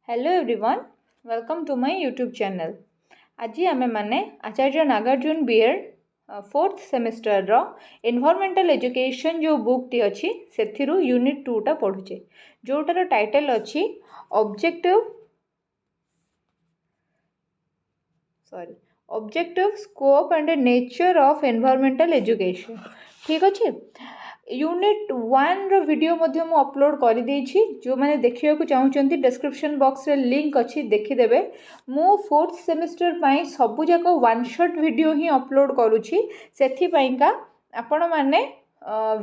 Hello everyone, welcome to my YouTube channel. आज आमे माने Acharya Nagarjuna B Ed fourth semester रो एनवायरमेंटल एजुकेशन जो बुक टी अच्छी से यूनिट 2 टा पढ़ुचे, जोटार टाइटल अच्छी objective scope and nature of environmental education. ठीक अच्छे। यूनिट 1 रो वीडियो मध्य मु अपलोड कर देछि, जो माने देखिया को चाहउचंती डिस्क्रिप्शन बॉक्स रे लिंक अच्छी देखिदेबे। मु फोर्थ सेमिस्टर पाई सबु जाक वन शॉट वीडियो ही अपलोड करूछि, सेथि पाइका आपण माने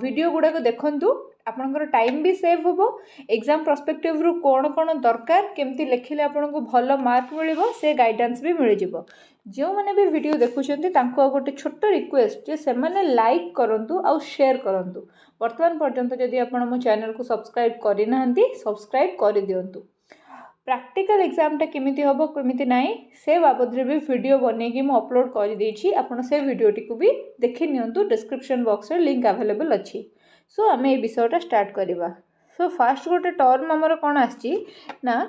वीडियो गुडा को देखंतु, आपनकर टाइम भी सेव होबो। एग्जाम पर्सपेक्टिव रु कोन कोन दरकार केमती लेखिले आपनको भलो मार्क मिलिबो से गाइडेंस भी मिल जिवो। जो माने भी वीडियो देखुचंती तांको गोटे छोट रिक्वेस्ट जे से माने लाइक करंतु आ शेयर करंतु। वर्तमान पर्यंत जदि आपण मो चैनल को सब्सक्राइब करि नाहंती सब्सक्राइब करि दियंतु। प्रैक्टिकल एग्जाम टा केमिति होबो केमिति नाही से बाबद रे भी वीडियो बने कि मु अपलोड कर देछि, आपण से वीडियो टी को भी देखि नियंतु। डिस्क्रिप्शन बॉक्स रे लिंक अवेलेबल अछि। सो आमे ए विषयटा स्टार्ट करिबा। सो फर्स्ट गोटे टर्म हमर कोन आछि ना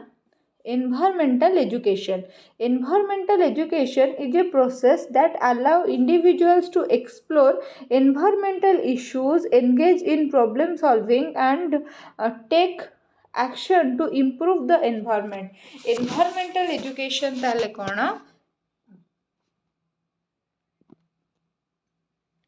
environmental education. Environmental education is a process that allow individuals to explore environmental issues, engage in problem solving and take action to improve the environment. Environmental education ताले कोना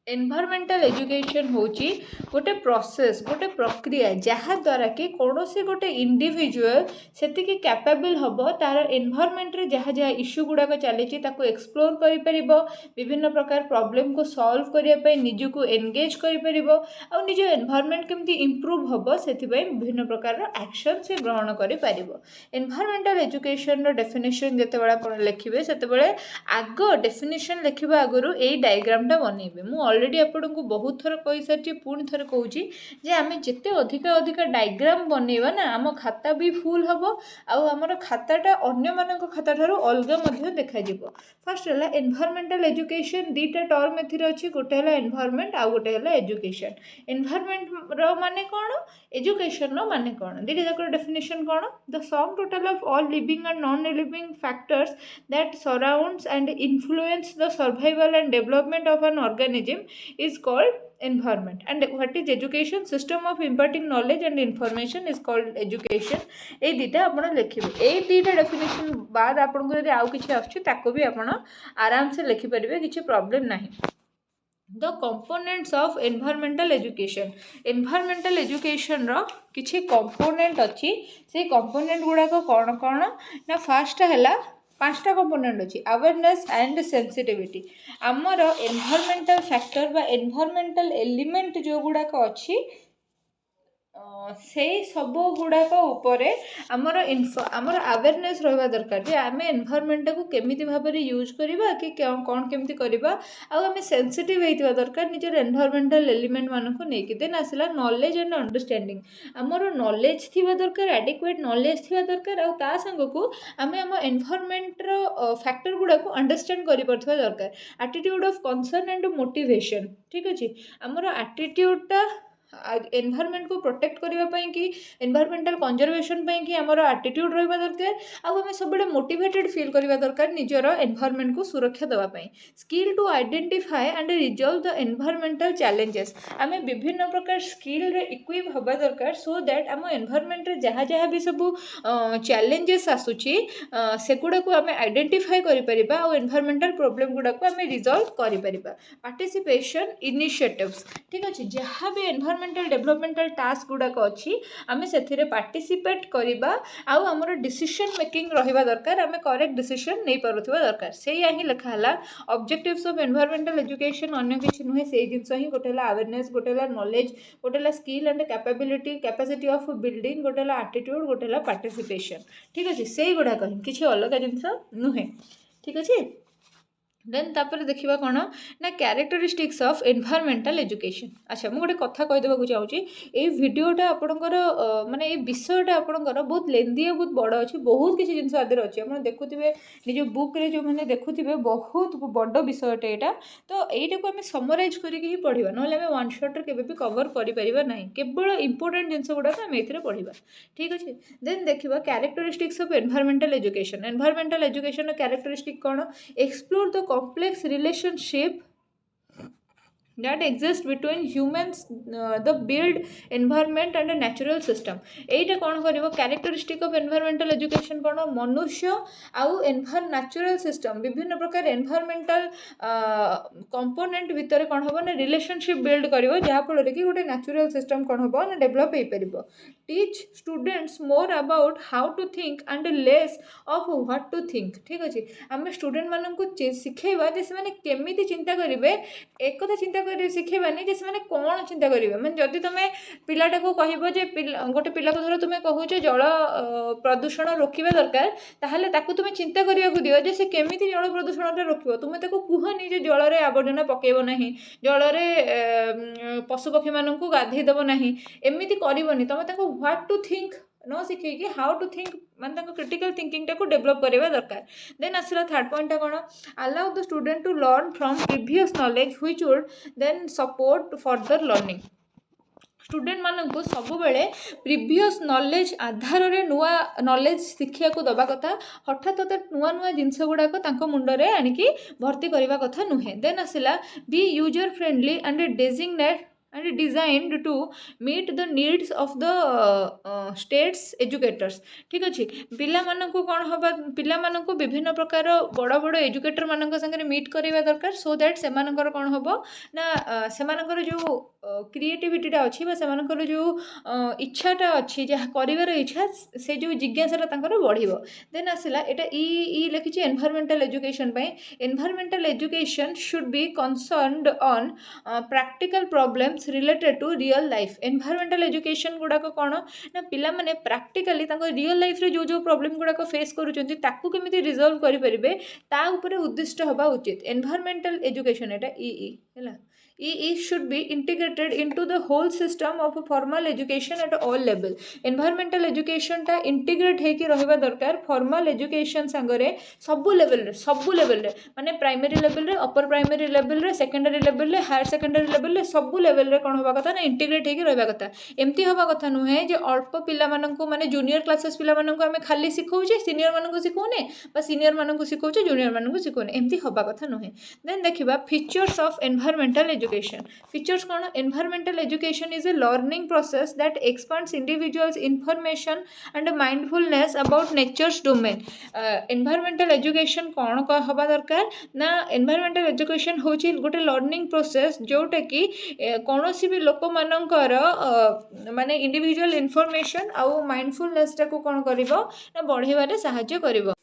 environmental education होची गोटे process, गोटे प्रक्रिया जहाँ द्वारा कि कौन से गोटे इंडिविजुअल सेति की कैपेबल हबो तार एनवायरमेंट रे जहाँ जहाँ इश्यू गुड़ाक चली एक्सप्लोर करि परिबो, विभिन्न प्रकार प्रॉब्लम को सॉल्व करिया पे निज को एंगेज करि परिबो आ निज एनवायरमेंट केमती इंप्रूव हबो सेति पय विभिन्न प्रकार रो एक्शन से ग्रहण करि परिबो। एनवायरमेंटल एजुकेशन रो डेफिनेशन जते बडा आपण लिखिबे सेते बेले आगो डेफिनेशन लिखिबा आगुरु एई डायग्राम टा बनेबे। मु ऑलरेडी आपन को बहुत थर कहि सारी, पुणी थर कहूँ जे आमे जिते अधिक डायग्राम बनैबा ना आम खाता भी फुल हम आमर खाताटा अन्य मानक खाता ठारू अलग मध्य देखा जिवो। फर्स्ट है एनवायरमेंटल एजुकेशन दीटा टर्म एथिरे अछि, गोटे है एनवायरमेंट आ गोटे है एजुकेशन। एनवायरमेंट रो माने कोन, एजुकेशन रो माने कोन, दीटा जाकर definition cone, the sum total of all living and non living factors that surrounds and influence the survival and development of an organism is called environment. And what is education? System of imparting knowledge and information is called education. ए दीटा आपण लिखिबे। ए दीटा definition बाद आपण को यदि आउ किछि आछी ताको भी आपण आराम से लिखि परिबे, किछि प्रॉब्लम नाही। The components of environmental education. Environmental education रो किछि कंपोनेंट अछि, से कंपोनेंट गुडा को कोन कोन ना फर्स्ट हैला पांचटा कंपोनेंट अच्छी। अवेयरनेस एंड सेंसिटिविटी, आमर एनवायरमेंटल फैक्टर बा एनवायरमेंटल एलिमेंट जो गुड़ाक अच्छी से सब गुड़ाक उपरे आमर आमर अवेयरनेस रहा दरकार जे आम एनवायरमेंट को केमिति भाव में यूज करवा कि कौन केमिति करवा आम सेंसिटिव होता दरकार निजर एनवायरमेंटल एलिमेंट मान को लेकिन। देन आसला नॉलेज एंड अंडरस्टैंडिंग, आमर नॉलेज थिबा दरकार, एडिक्वेट नॉलेज थिबा दरकार आ ता संग को आम आम एनवायरमेंट रो फैक्टर गुड़ा को अंडरस्टैंड करि परथवा दरकार। Attitude of concern and motivation, ठीक अछि। आमर एटीट्यूडटा एनवायरमेंट को प्रोटेक्ट करबा पई कि एनवायरमेंटल कंजर्वेशन पई कि हमर एटीट्यूड रहबा दरकार आ हमें सब बडे मोटिवेटेड फील करबा दरकार निजर एनवायरमेंट को सुरक्षा देबा पई। Skill to identify and resolve the environmental challenges, आमे विभिन्न प्रकार स्किल रे इक्विप होबा दरकार सो दैट हम एनवायरमेंट रे जहाँ जहाँ भी सब चैलेंजेस आसुची सेगुडा को आमे आइडेंटिफाई करि परिबा आ एनवायरमेंटल प्रॉब्लम गुडा को आमे रिजॉल्व करि परिबा। पार्टिसिपेशन इनिशिएटिव्स, ठीक अछि। जहाँ भी एनवायरमेंटल डेवलपमेंटल टास्क गुड़ाक अच्छी आम से पार्टिसिपेट करवा आउ आमर डिसीजन मेकिंग रहा दरकार, आम करेक्ट डिसीजन नहीं पारुथिबा दरकार। से ही लिखाला ऑब्जेक्टिव्स ऑफ एनवायरमेंटल एजुकेशन, अन्य किसी नुहे से जिनस ही गोटे अवेयरनेस, गोटे नॉलेज, गोटे skill and capability capacity of building, गोटे एटीट्यूड, गोटे पार्टिसिपेशन, ठीक अच्छे। से गुड़ाक ही किसी अलग जिनस नुहे, ठीक अच्छे। देन तापर देखा कौन ना क्यारेक्टरिस्टिक्स ऑफ एनवायरमेंटल एजुकेशन। अच्छा मुझे गोटे कथा कहीदेक चाहूँगी ये भिडटा आपणकर माने ये विषयटा आपणकर बहुत लेंदी बहुत बड़ अच्छी बहुत किसी जिन आदि अच्छी आप देखुए निज बुक्रे जो मैंने देखुए बहुत बड़ विषयटे यहाँ तो यहीटा को आम समराइज करके पढ़ा ना आम वन शॉट्रे के कवर करें ना केवल इंपोर्टाट जिन गुड़ाक आम ये पढ़ा ठीक अच्छे। देन देखा characteristics of environmental education. Environmental education characteristic कौन explore the complex relationship that exists between humans, the built environment and a natural system। एटा कौन करिवो कैरेक्टरिस्टिक ऑफ एनवायरमेंटल एजुकेशन कौन मनुष्य आउ नेचुरल सिस्टम विभिन्न प्रकार एनवायरमेंटल कंपोनेंट भितर कौन हम ना रिलेशनशिप बिल्ड करिवो जहाँ फल कि गोटे नेचुरल सिस्टम कौन हम ना डेवलप हो पार। Teach students more about how to think and less of what to think. ठीक अच्छे आम स्टूडेंट मानक शिखेबा जे से केमी चिंता करेंगे एक कथा चिंता कर शिखेबानी जे से कौन चिंता करेंगे मैंने जदि तुम पिलाटा को कह गोटे पिला धर तुम कहूँ जल प्रदूषण रोकवा दरकार ताहले ताकू तुम चिंता करने को दियो जे से केमी जल प्रदूषण रोक तुम ताको कहनी जे जल रे आवर्जना पकेब ना जल पशुपक्षी मान गाधे देव ना एमती करनी तुम व्हाट टू थिंक न शिखेकी हाउ टू थिंक माने क्रिटिकल थिंकिंग टाको डेवलप करवा दरकार। देन आसला थर्ड पॉइंट कौन allow the student to learn from previous knowledge which would then support further learning. Student मानक सब बेले प्रीवियस नॉलेज आधार रे नुआ नॉलेज शिक्षा को दबा कथा हठात नुआ नुआ जिनस गुड़ाक मुंडरे आणिकी भर्ती करवा कथा नुहे। देन आसला be user friendly and designate and designed to meet the needs of the state's educators। ठीक अच्छे पिला मानकु कौन हबा पिला मानकु विभिन्न प्रकार बड़ बड़ एजुकेटर मानक संगे मीट करवा दरकार सो दैट से मानकर कौन हबो ना से मानकर जो क्रिएटिविटीटा अच्छी जो इच्छाटा अच्छी जहाँ कर इच्छा से जो जिज्ञासा बढ़िबो। देन आसला एटा ई लिखी environmental education environmental education should be concerned on practical problems related to real life. Environmental education गुड़ाक कौन ना पिला माने प्रैक्टिकली रियल लाइफ रे जो जो प्रॉब्लम गुड़ाक फेस करूछंती ताकू केमिति रिजॉल्व करि परिबे ता ऊपर उद्दिष्ट हबा उचित। एनवायरमेंटल एजुकेशन एटा ई हैला ई should be integrated into the whole system of formal education at all level। Environmental education टा इंटीग्रेट होकर रहिबा दरकार फॉर्मल एजुकेशन संगरे सबु लेवल रे माने प्राइमरी लेवल रे अपर प्राइमरी लेवल रे सेकेंडरी लेवल रे हायर सेकेंडरी लेवल रे सबु लेवल रे कोन होबा कथा ना इंटीग्रेट होकर रहिबा कथा। एमती होबा कथा नुहे जे अल्प पिला माननकु माने जूनियर क्लासेस पिला माननकु हमें खाली सिखौचे सीनियर माननकु सिखौने बा सीनियर माननकु सिखौचे जूनियर माननकु सिखौने एमती होबा कथा नुहे। देन देखिबा features of environmental education. Features कौन environmental education is a learning process that expands individuals information and mindfulness about nature's domain. Environmental education कौन हवा दरकार ना एनवायरमेंटल एजुकेशन होची गोटे लर्निंग प्रोसेस जोटा कि कौन भी लोक मानकर माने इंडिविजुअल इंफॉर्मेशन आउ माइंडफुलनेस टाको कौन करिवो ना बढ़ेबारे सहायता करिवो।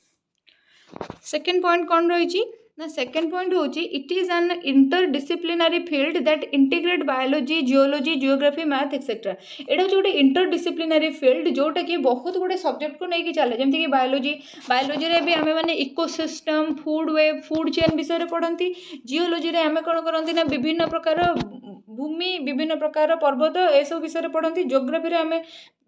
सेकेंड पॉइंट कौन रही ना सेकेंड पॉइंट होची it is an interdisciplinary field that integrate biology geology geography math etcetera. एटा हूँ गोटे इंटरडिसिप्लिनरी फील्ड जोटा कि बहुत गुड़े सब्जेक्ट को लेकिन चले जमीक बायोलॉजी रे भी आम मैंने ecosystem food web food chain विषय पढ़ती। जियोलॉजी रे आम कौन करती ना विभिन्न प्रकार भूमि विभिन्न प्रकार पर्वत एसब विषय पढ़ती। जियोग्राफी आम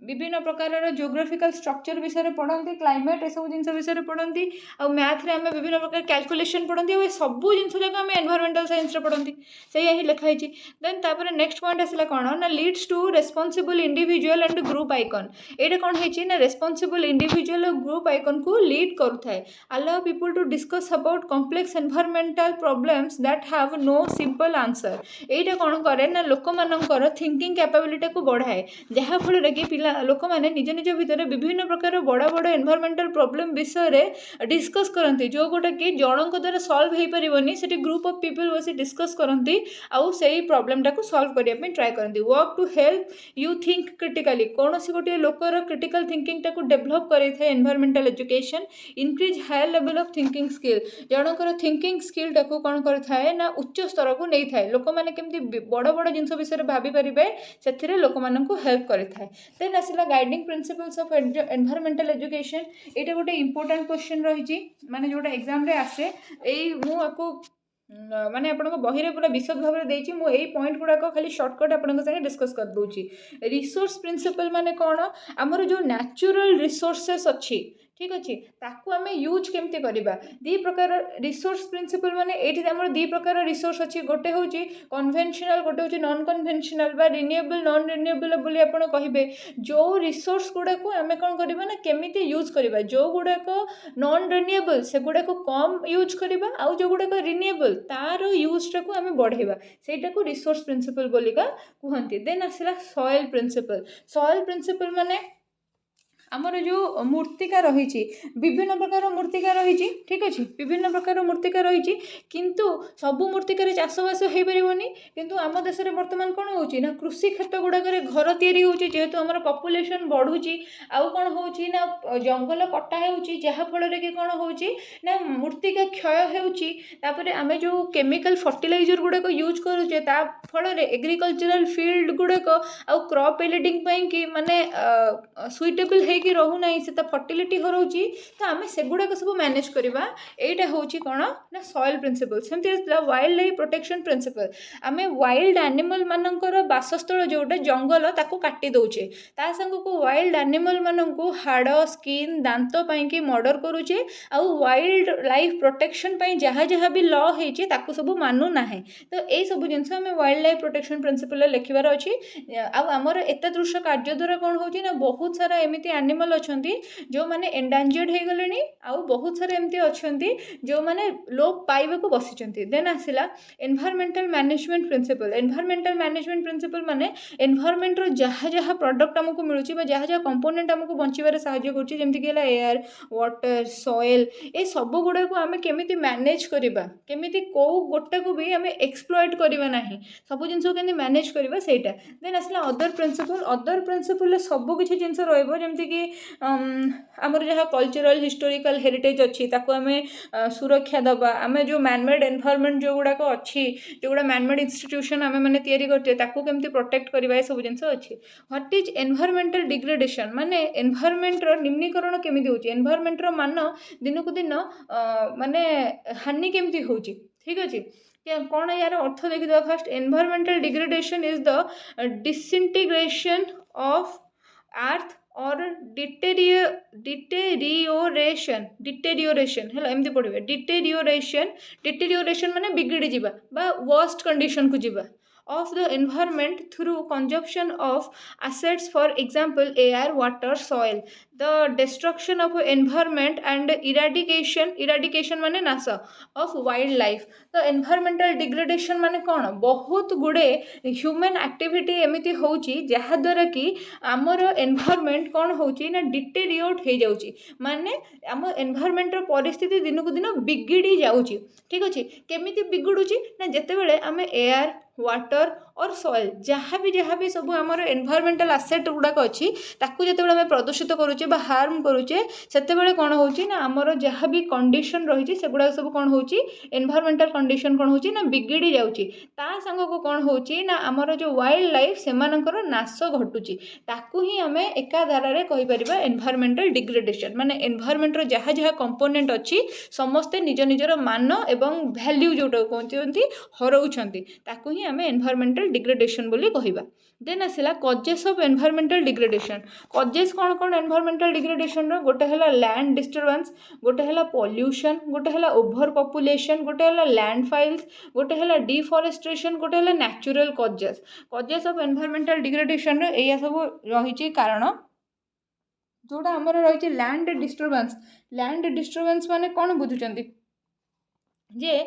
विभिन्न प्रकार जियोग्राफिकल स्ट्रक्चर विषय पढ़ती क्लाइमेट एसब जिन विषय पढ़ती। आ मैथ रे आम विभिन्न प्रकार कैलकुलेशन पढ़ती और सबू जिन जाक आम एनवायरमेंटल साइंस पढ़ती से ही लिखाई। देन तापर नेक्स्ट पॉइंट आसला कौन ना leads to responsible individual and group icon. ये कौन है रेस्पॉन्सिबल इंडिविजुअल और ग्रुप आइकन को लीड करुए allow people to discuss about complex environmental problems that have no simple answer. ये कौन करे ना लोक मानकर थिंकिंग कैपेबिलिटी को बढ़ाए जहाँ फल कि पिला लोक मैंने निज निज भितर विभिन्न प्रकार बड़ बड़ एनवायरमेंटल प्रॉब्लम विषय डिस्कस करती जो गोटा कि जनक द्वारा सॉल्व हो पारनी से ग्रुप ऑफ पीपल बस डिस्कस करती आउ से प्रॉब्लम टाको सॉल्व करने ट्राई करती। Work to help you think critically कौन सी गोटे लोकर क्रिटिकल थिंकिंग टाको डेवलप करे environmental education increase higher level of thinking skill जनकर थिंकिंग स्किल टाको कौन करे ना उच्च स्तर को नहीं थाए लोक मैंने केमती बड़ बड़ जिन विषय भाभी पारे से लोक हेल्प करें। देन आसला guiding principles of environmental education. ये गोटे इंपोर्टेंट क्वेश्चन रही माने जोटा एग्जाम रे आसे मुझे माने आपन बही पूरा विशद भाव में देती मुझे पॉइंट गुड़ाक खाली सर्टकट आपन संगे डिस्कस कर दूची। रिसोर्स प्रिंसिपल माने कौन आमर जो नेचुरल रिसोर्सेस अच्छी ठीक अच्छे ताकू आम यूज केमती करवा दी प्रकार रिसोर्स प्रिंसिपल माने ये आम दी प्रकार रिसोर्स अच्छी गोटे हूँ कन्वेंशनल गोटे हूँ नॉन कन्वेंशनल बा रिन्यूएबल नॉन रिन्यूएबल बोली आपड़ कहे जो रिसोर्स गुड़ाक आम कौन करवा ना केमिति यूज करवा जो गुड़ाक नॉन रिन्यूएबल से गुड़ाक कम यूज करवा आउ जो गुड़ाक रिन्यूएबल तार यूजटा को आम बढ़ेवा सेटा को रिसोर्स प्रिंसिपल बोलिका कहते। देन आसला सॉइल प्रिंसिपल। सॉइल प्रिंसिपल माने आमर जो मूर्तिका रही विभिन्न प्रकार मूर्तिका रही ठीक अच्छे विभिन्न प्रकार मूर्तिका रही किंतु सबू मूर्तिकार चाषबास हो पारनि किंतु आम देश में बर्तमान कौन हो ना कृषि क्षेत्र गुड़ाक घर तैयारी हो जेहेतु आमर पॉपुलेशन बढ़ुची आउ कौन हो ना जंगल कटा होफल कि कौन हो ना मूर्तिका क्षय होपर आम जो केमिकल फर्टिलाइजर गुड़ाक यूज करुचे फल एग्रीकल्चरल फील्ड गुड़ाक आउ क्रॉप यील्डिंग कि माने सुइटेबल है कि रहूना से फर्टिलिटी हरोची तो आम से गुड़ाक सब मैनेज करवा यहाँ हूँ कौन ना सॉइल प्रिंसिपल। सेमती वाइल्ड लाइफ प्रोटेक्शन प्रिंसिपल आम वाइल्ड एनिमल मानकर बासस्थल जोटा जंगल ताको काटी दौचे ता संग को वाइल्ड एनिमल मानू हाड़ स्किन दांत पाई मर्डर करुचे आउ वाइल्ड लाइफ प्रोटेक्शन जहाँ जहाँ भी लॉ होती सब मानू ना तो यही सब जिनस आम वाइल्ड लाइफ प्रोटेक्शन प्रिंसिपल लिखबार अच्छी आमर एतादृश कार्य द्वारा कौन हो बहुत सारा एमती एनिमल अच्छी जो मैंने एंडांजर्ड हो गले आउ बहुत सारे एमती अच्छा जो मैंने लोप पाइबा बसी। देन आसला environmental management principle. Environmental management principle माने एनवायरमेंट जहाँ जहाँ प्रोडक्ट आमको मिलूँ जहाँ जहाँ कंपोनेंट आमको बचार साहाय्य करमती एयर वाटर सॉइल ये सब गुड़ा को आम केमी मैनेज करवा केमी कौ गोटा को भी आम एक्सप्लॉइट करवा ना सब जिन के मैनेज करवा सहीटा। देन आसला अदर प्रिंसिपल सब किसी जिन रमती कि आमर जहाँ कल्चरल हिस्टोरिकल हेरिटेज अच्छी ताको आम सुरक्षा दबा आम जो मैनमेड एनवायरमेंट जो गुड़ाक अच्छी जो गुड़ा मैनमेड इंस्टीट्यूशन आम मैंने तैयारी करते ताको केमती प्रोटेक्ट करवा ये सब जिन अच्छी। व्हाट इज एनवायरमेंटल डिग्रेडेशन माने एनवायरमेंट निम्नीकरण केमी हो एनवायरमेंट मान दिन को दिन माने हानि केमती हो ठीक अच्छे कौन यार अर्थ देखिए fast environmental degradation is the disintegration of earth और डिटेरियोरेशन है एमती पढ़े डिटेरियोरेशन माने बिगड़ी जीवा बा वर्स्ट कंडीशन को जीवा of the environment through consumption of assets, for example air water soil, the destruction of environment and eradication माने नाश of wildlife। तो environmental degradation माने कौन बहुत गुड़े ह्यूमन एक्टिविटी एमती होची जहाँ द्वारा कि आमर एनवायरमेंट कौन होची ना डिटेरियोरेट हो जाउची माने आम एनवायरमेंट परिस्थिति दिन को दिन बिगिड़ी जाउची ठीक अच्छे केमिति बिगड़ुची ना जेतेबेले आम एयर वाटर और सॉइल जहाँ भी सब आमर एनवायरमेंटल आसेट गुड़ाक अच्छी ताकू जो आम प्रदूषित करुचे बा हार्म करुचे से कौन हो ना आमर जहाँ भी कंडीशन रही से गुड़ा सब कौन हो एनवायरमेंटल कंडीशन कौन हो ना बिगिड़ी जाउची ता संग को कौन हो ना आमर जो वाइल्ड लाइफ से नाश घटुची ताकू ही आम एका धारा कहि परिबा एनवायरमेंटल डिग्रेडेशन माने एनवायरमेंट जहाँ जहाँ कंपोनेंट अच्छी समस्ते निज निजर मान एवं वैल्यू जोटा कहते हरौछंती ताकू ही आम एनवायरमेंटल डिग्रेडेशन बोली कहिबा। देन आसला causes of environmental degradation. Causes कौन कौन एनवायरमेंटल डिग्रेडेशन गोटे है लैंड डिस्टर्बेंस गोटे है पॉल्यूशन गोटे है ओभर पॉपुलेशन गोटे है लैंडफाइल्स गोटे है डिफॉरेस्टेशन गोटे है natural causes of environmental degradation या सब रही कारण जोड़ा आमर रही लैंड डिस्टर्बेंस माने कौन बुझुचंती जे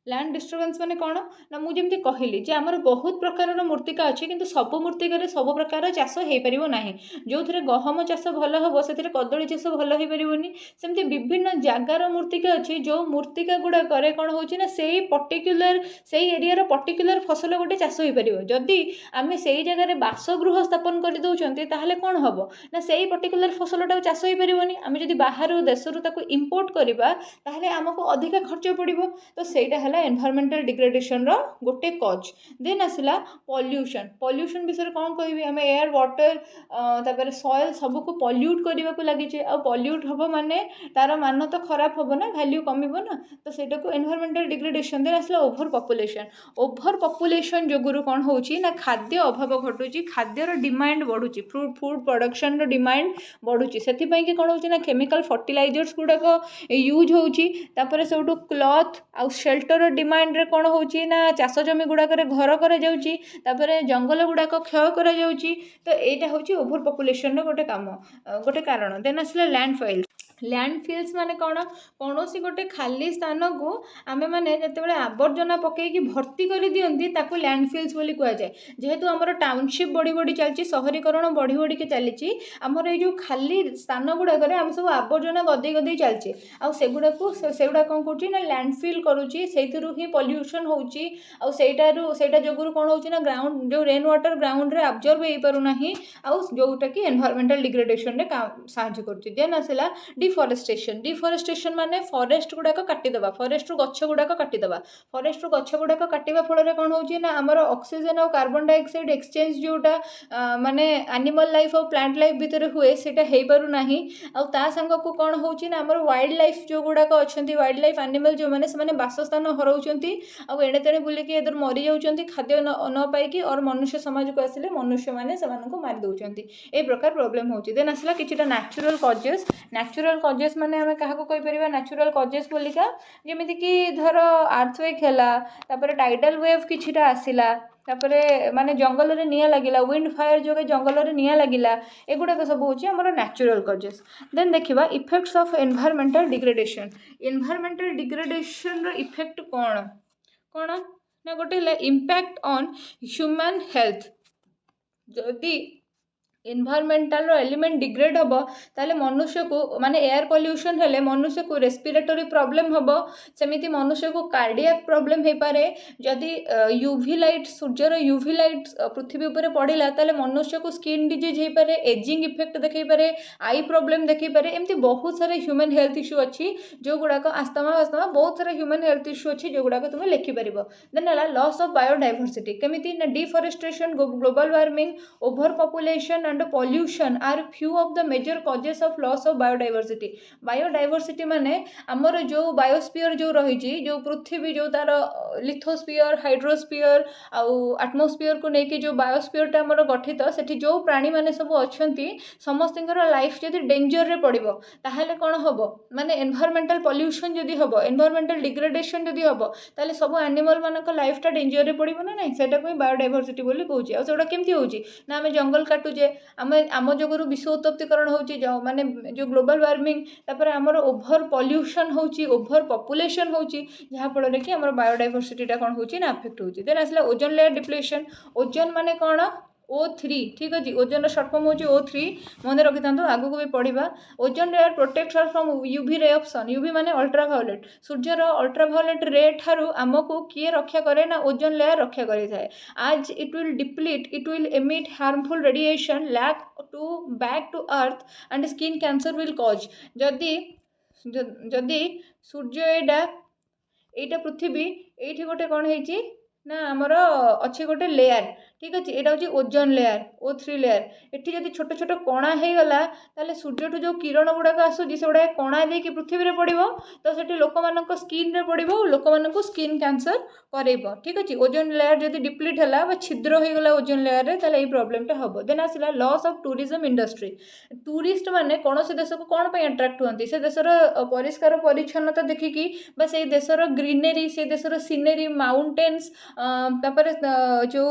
लैंड डिस्टर्बेंस माने कौन ना मुझे कहली जे आमर बहुत प्रकार मूर्तिका अच्छी किंतु सब मूर्तिकार सब प्रकार चाष हो पार ना जो थे गहम चाष भल हम से कदली चाष भल हो पारनि सेमती विभिन्न जगार मूर्तिका अच्छी जो मूर्तिका गुड़ाक कौन हो से पर्टिकुलर से एरिया पर्टिकुलर फसल गोटे चाष हो पार जदि आम से जगह बासगृह स्थापन कर दौरान ताहले कौन हम ना से पर्टिकुलर फसलटा चाष हो पारनि आम जब बाहर देश इम्पोर्ट करवा ताहले आमको अधिका खर्च पड़ो तो सहीटा है एनवायरमेंटल डिग्रेडेशन रो गोटे कज। देन आसला पॉल्यूशन। पॉल्यूशन विषय कौन कहबी आम एयर वाटर तापर सॉइल सबको पॉल्यूट करने को लगी आ पॉल्यूट हम माने तार मान तो खराब हम ना वैल्यू कमिब ना तो सेटा को एनवायरमेंटल डिग्रेडेशन। देन आसला ओभर पॉपुलेशन। ओभर पॉपुलेशन जोगुरु कौन होची ना खाद्य अभाव घटुची खाद्यर डिमांड बढ़ुची फूड प्रोडक्शन रो डिमांड बढ़ुची से कि कौन होची ना केमिकल फर्टिलाइजर्स गुड़ाक यूज होची तापर सेठू क्लॉथ आउ शेल्टर डिमांड रे कौन होची ना चाष जमी गुड़ाक घर करा जाउची तापर जंगल गुड़ाक क्षय करा जाउची तो एटा होची ओभर पॉपुलेशन रो गोटे काम गोटे कारण। देन आसला लैंडफाइल। लैंडफिल्स माने कौन कौन सी गोटे खाली स्थान को आमे माने जते आवर्जना पकईकि भर्ती कर दियंती ताकू लैंडफिल्स बोली कह जाए। जेहेतु आमर टाउनशिप बढ़ी बढ़ी चलती शहरीकरण बढ़ी बढ़ी के चली आमर ये जो खाली स्थान गुड़ाक आम सब आवर्जना गदे गदे चलचे आगुड़ा कौन कर लैंडफिल करुच्ची से ही पॉल्यूशन होची आईटा जोगुरु कौन होची ना ग्राउंड जो रेन वाटर ग्राउंड रे अब्जर्व हो पारुना आउ जोटा कि एनवायरमेंटल डिग्रेडेशन रे साहाय्य करुच्ची। देन आसला डिफॉरेस्टेशन। डिफॉरेस्टेशन माने फॉरेस्ट गुड़ाक काटिदेवा फॉरेस्ट गछ गुड़ाक काटिदेवा फॉरेस्ट गछ गुड़ाक काटिबा फल कौन होची ना आमर ऑक्सीजन और कार्बन डाइऑक्साइड एक्सचेंज जोटा माने एनिमल लाइफ और प्लांट लाइफ भितर हुए सेटा हेई पारु नाही आ ता संग को कौन होची ना आमर वाइल्ड लाइफ जो गुड़ाक अछंती वाइल्ड लाइफ एनिमल जो माने से बासस्थान हराउछंती आ एणे तेणे बुलिकी एदर मरी जाउछंती खाद्य न पाइकी और मनुष्य समाज को आसिले मनुष्य माने सेमानको मारि दउछंती ए प्रकार प्रॉब्लम होची। देन आसला किछिटा नेचुरल कॉजेस। नेचुरल कॉजेस माने आमे काहाको कहि परिबा नेचुरल कॉजेस बोलिका जेमिति कि धर अर्थक्वेक हैला तापर टाइडल वेव किछिटा आसिला तापरे माने जंगल रे निया लागिला विंड फायर जो जंगल रे निया लागिला एगुड़ा सब होची हमर नेचुरल कॉजेस। देन देखिबा effects of environmental degradation. Environmental degradation रो इफेक्ट कोन कोन ना गोटे इम्पैक्ट ऑन ह्यूमन हेल्थ। जदि एनवायरमेंटल रो एलिमेंट डिग्रेड हम ताले मनुष्य को माने एयर पॉल्यूशन हेले मनुष्य को रेस्पिरेटरी प्रॉब्लम हम सेमिति मनुष्य को कार्डियक प्रॉब्लम हो पारे। जदि यूवी लाइट सूर्यर यूवी लाइट पृथ्वी ऊपर पड़िला ताले मनुष्य को स्किन डिजीज हो पारे एजिंग इफेक्ट देखई पारे आई प्रॉब्लम देखई पारे एमती बहुत सारे ह्यूमन हेल्थ इश्यू अच्छी जो गुड़ाक आस्तमा आस्तमा बहुत सारे ह्यूमन हेल्थ इश्यू अच्छी जो गुड़ाक तुम लिखिपर। देन है लॉस ऑफ बायोडाइवर्सिटी केमिति ना deforestation global warming over population and pollution are few of the major causes of loss of biodiversity। Biodiversity माने हमर जो बायोस्फीयर जो रही जो पृथ्वी जो तार लिथोस्फीयर हाइड्रोस्फीयर आउ एटमॉस्फेयर को लेके जो बायोस्फीयर टा हमर गठित सेठी जो प्राणी माने सब अछंती समस्तଙ୍କର लाइफ जदि डेंजर रे पड़िबो ताहले कोन हबो माने एनवायरमेंटल पॉल्यूशन जदि हबो एनवायरमेंटल डिग्रेडेशन जदि हबो ताहले सब एनिमल मानक लाइफ टा डेंजर रे पड़िबो ना नहीं सेटा कोई बायोडाइवर्सिटी बोली कहूची आ सेटा केमती होची ना हमें जंगल काटुजे आम जोगुरु विश्व उत्तप्तिकरण होची माने जो ग्लोबल वार्मिंग तापर हमर ओभर पॉल्यूशन होची ओभर पॉपुलेशन होची जहा फल रे कि हमर बायोडाइवर्सिटी टा कोन होची ना अफेक्ट होची। देन आसला ओजोन लेयर डिप्लेशन। ओजोन माने कोन O3 ठीक अछि ओजोन शॉर्ट फॉर्म होची O3 मन रखि थांतो आगु को भी पढिबा। Ozone layer protects us from UV ray of sun. UV माने अल्ट्रावायलेट सूर्यर अल्ट्रावायलेट रे ठारू हमको किए रक्षा करे ना ओजोन लेयर रक्षा करि थाए। आज it will deplete it will emit harmful radiation lack to back to earth and skin cancer will cause. जदि जदि सूर्य एटा पृथ्वी एठी गोटे कोन हेची ना आमर अच्छे गोटे लेयर ठीक अच्छे यहाँ हूँ ozone layer O3 layer eighty जब छोट छोट कणा हो गला ताले सूर्य जो किरण गुड़ाक आसूँ से गुड़ा कणा देकी पृथ्वी रे पड़ो तो से लोक मान स्किन रे पड़ो लोक मान स्किन कैंसर करेब ठीक अच्छे। ओजोन लेयर जब डिप्लीट है छिद्र हो गला ओजोन लेयर रे ताले प्रॉब्लम टा हम। देन आसला loss of tourism industry. Tourist माने कौन से देश को कौन पे अट्राक्ट हुआ से देशर परिष्कार परिच्छन्नता देखिकी से देशर ग्रीनरी से देशर सीनेरी माउंटेन्स तापर जो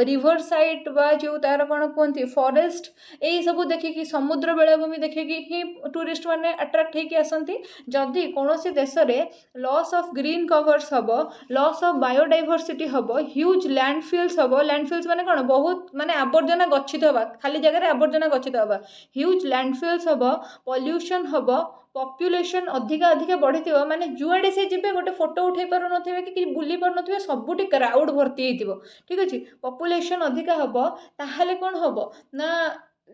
रिवर साइड बा जो तार कौन कहते फॉरेस्ट यही सब देखिकी समुद्र बेलाभूमि देखिकी ही टूरिस्ट माने अट्राक्ट होकर आसती। जदि कौन से देश में लॉस ऑफ ग्रीन कवर्स हम लॉस ऑफ बायोडाइवर्सिटी हम ह्यूज लैंडफिल्स हम लैंडफिल्स माने कौन बहुत माने आवर्जना गच्छित हवा खाली जगह आवर्जना गच्छित हवा ह्यूज लैंडफिल्स हम पॉल्यूशन हम पॉपुलेशन अधिका अधिका बढ़ी थी माने जुआड़े से जी गोटे फोटो उठे पार न कि बुली पार न सबुठी क्राउड भर्ती हो ठीक अच्छे पॉपुलेशन अधिका हम ताहले कौन हम ना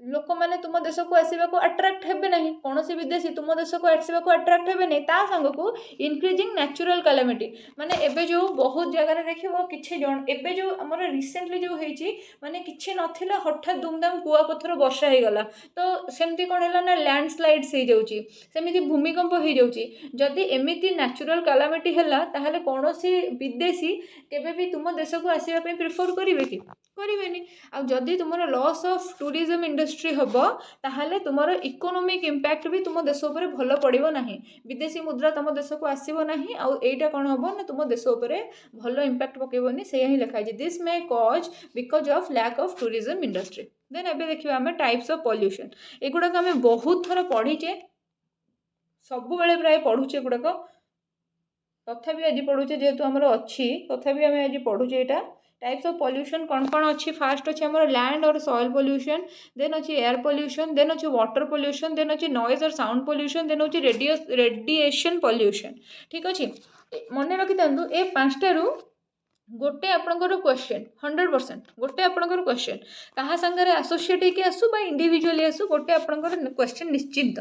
लोक मैंने तुम देश को आसवाक अट्राक्ट हेबे नहीं, कौन विदेशी तुम देश को आसवाक अट्राक्ट हेबे नहीं, ता सांग को इंक्रीजिंग नेचुरल कैलामिटी माने एबे जो बहुत जगह देखिबो किछि जण एबे जो हमर रिसेंटली जो हेची माने किछि नथिला हठात दुमदाम कुआ पत्थर वर्षा हो गला तो सेमती कोन हैला ना लैंडस्लाइड्स हो जाउची, सेमिति भूमिकंप हो जाउची। जदि एमिति नेचुरल कैलामिटी हैला ताहले कोनोसी विदेशी केबे भी तुम देश को आसीबा पे प्रिफर करिवे कि करिवेनी। आ जदि तुमर लॉस ऑफ टूरिज्म इंडस्ट्री हबो ताहले तुमर इकोनॉमिक इंपैक्ट भी तुम देश ऊपर भलो पड़िबो नाही, विदेशी मुद्रा तुम देश को आसीबो नाही। आ एटा कोन हबो ना तुम देश ऊपर भलो इंपैक्ट पकेबोनी, से ही लिखा है this may cause because of lack of tourism industry. Then एबे देखिबा हमें टाइप्स ऑफ पॉल्यूशन, एगुडा को हमें बहुत थर पढ़ीचे, सब बेले प्राय पढ़ुचे गुड़ाक, तथापि आज पढ़ुचे जेहेतु आमर अच्छी तथापि आम आज पढ़ुचे यहाँ टाइप्स ऑफ पॉल्यूशन कौन कौन अच्छी। फास्ट अच्छे हमारे लैंड और सॉइल पॉल्यूशन, देन अच्छी एयर पॉल्यूशन, देन अच्छी वाटर पॉल्यूशन, देन अच्छी नॉइज और साउंड पॉल्यूशन, देन अच्छी रेडिएशन पॉल्यूशन। ठीक अच्छे मन रखी था ए पांचटारू गोटे आपणकर क्वेश्चन 100% गोटे आपणकर क्वेश्चन कहा संगे आसोसिएट होकर आसू बा इंडिविजुअली आसू गोटे आपणकर क्वेश्चन निश्चिंत।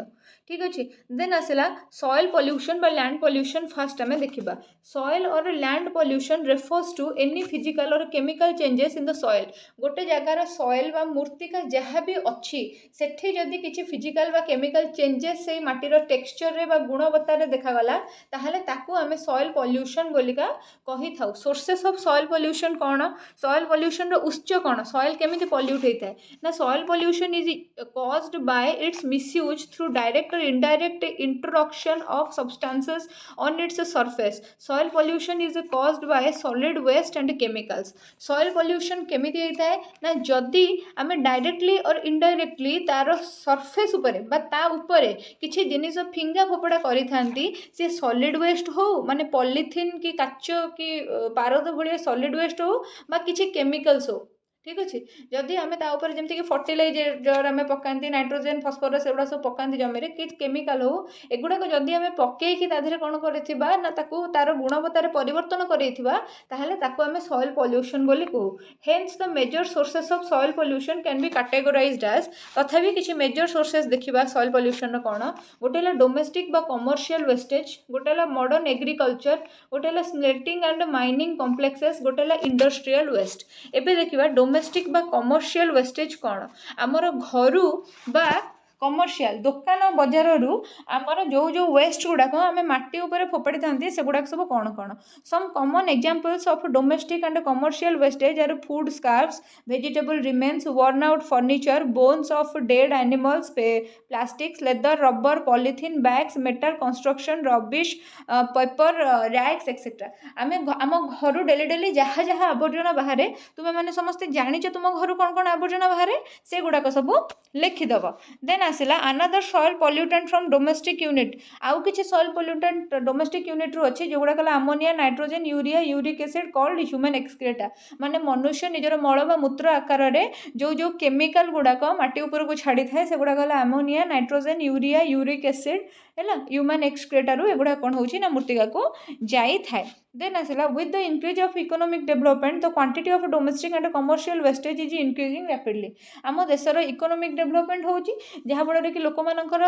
ठीक अच्छे देन आसला सॉइल पॉल्यूशन बा लैंड पॉल्यूशन। फास्ट आम देखा सॉइल और land pollution refers to any physical और chemical changes in the soil. गोटे जगार सॉइल बा मूर्तिका जहाँ भी अच्छी सेठी जदि किसी फिजिकल बा केमिकल चेंजेस से माटीर टेक्सचर रे बा गुणवत्ता देखागला ताहले ताकू आमे सॉइल पॉल्यूशन बोलिका कही थाउ। सोर्सेस ऑफ सॉइल पॉल्यूशन कौन, सॉइल पॉल्यूशन रो उत्स कौन, सॉइल केमिति पॉल्यूट होता है ना। Soil pollution is caused by its misuse through direct और indirect introduction of substances on its surface. Soil pollution is caused by solid waste and chemicals. Soil pollution केमिति होता है ना जदि आमे डायरेक्टली और इनडायरेक्टली तार सरफेस उपरे बा ता उपरे किछि जिनिस फिंगा फोपड़ा करि थांती, से सॉलिड वेस्ट हो माने पॉलिथिन की काच की पारद भाया सॉलिड वेस्ट हो बा किछि केमिकल्स हो। ठीक अच्छे जदि आम तापर जमी कि फर्टिलाइजर आम पकाती नाइट्रोजेन फस्फरस एगुड़ा सब पकाती जमी कि केमिकाल हो एगुड़ाक जदि आम पकईकि तादेह कौन करा ना तार गुणवत्तार परिवर्तन करें सॉइल पॉल्यूशन बोली कहू। Hence the major sources of soil pollution can be categorised as. तथापि किसी मेजर सोर्सेस देखा सॉइल पॉल्यूशन कौन, गोटे डोमेस्टिक बा कमर्शियल वेस्टेज, गोटे मॉडर्न एग्रीकल्चर, गोटे स्मेल्टिंग एंड माइनिंग कॉम्प्लेक्सेस, गोटे इंडस्ट्रियल वेस्ट। एबे देखिबा डोमेस्टिक बा कमर्शियल वेस्टेज कौन, आमर घर बा कमर्शियल दुकान बजार आमर जो जो वेस्ट गुड़ाक आम माटी उपर फोपाड़ी था से गुड़ाक सब कौन कौन। Some common examples of domestic and commercial wastage are food scraps, vegetable remains, worn out furniture, bones of dead animals, plastics, leather, rubber, polythene bags, metal construction, rubbish, paper, rags etcetera. आम घर daily daily जहाँ जहाँ आवर्जना बाहर तुम्हें मैंने समस्ते जानी तुम घर कौन कौन आवर्जना बाहर से गुड़ाक सब लिखिदेव। देन आसला another soil pollutant from domestic unit. आउ किछि सॉइल पॉल्यूटेंट डोमेस्टिक यूनिट रु अच्छी जो गुड़ाक ammonia, nitrogen, urea, uric acid called human excreta. माने मनुष्य निजर मल बा मूत्र आकार में जो जो केमिकल गुड़ाक माटी ऊपर को छाड़ी थाए से गुड़ाक ammonia, nitrogen, urea, uric acid है ह्यूमन एक्सक्रेटा रु एगुड़ा कौन होची ना मूर्तिका को जाई थाए। देन आसला with the increase of economic development the quantity of domestic and commercial wastage is increasing rapidly. आम देशर इकोनॉमिक डेवलपमेंट होची जहाँफल कि लोक मानकर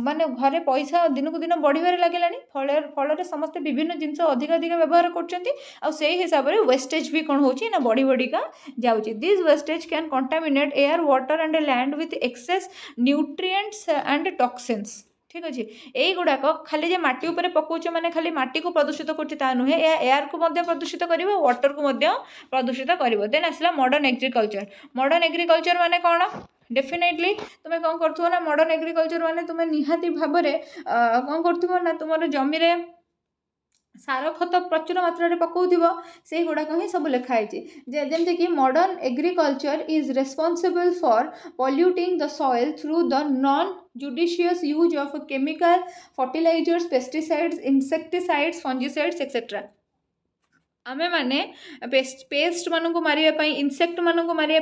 माने घरे पैसा दिन को दिन बढ़िबार लागलानी फल समस्ते विभिन्न जिनस अधिक अधिक व्यवहार कर हिसाब से वेस्टेज भी कौन होची ना बढ़ी बढ़िका जाउची। This wastage can contaminate air, water and land with excess nutrients and toxins. ठीक अच्छे यही गुड़ाक खाली जे माटी उपरे पकाउछे माने खाली माटी को प्रदूषित करछे ता नुहे, एयर को मध्य प्रदूषित करिवो, वाटर को मध्य प्रदूषित करिवो। देन आसला मॉडर्न एग्रीकल्चर। मॉडर्न एग्रीकल्चर माने कौन, डेफिनेटली तुम्हें कौन कर ना मॉडर्न एग्रीकल्चर माने तुम्हें निहाती भाव में कौन कर ना तुम जमी रे सार खत प्रचुर मात्रा रे पकाउथिबो से गुड़ाक ही सब लिखाई जमती कि modern agriculture is responsible for polluting the soil through the non judicious use of chemical fertilizers, pesticides, insecticides, fungicides etc. आमे माने पेस्ट मानक मारे इनसेक्ट मानक मारे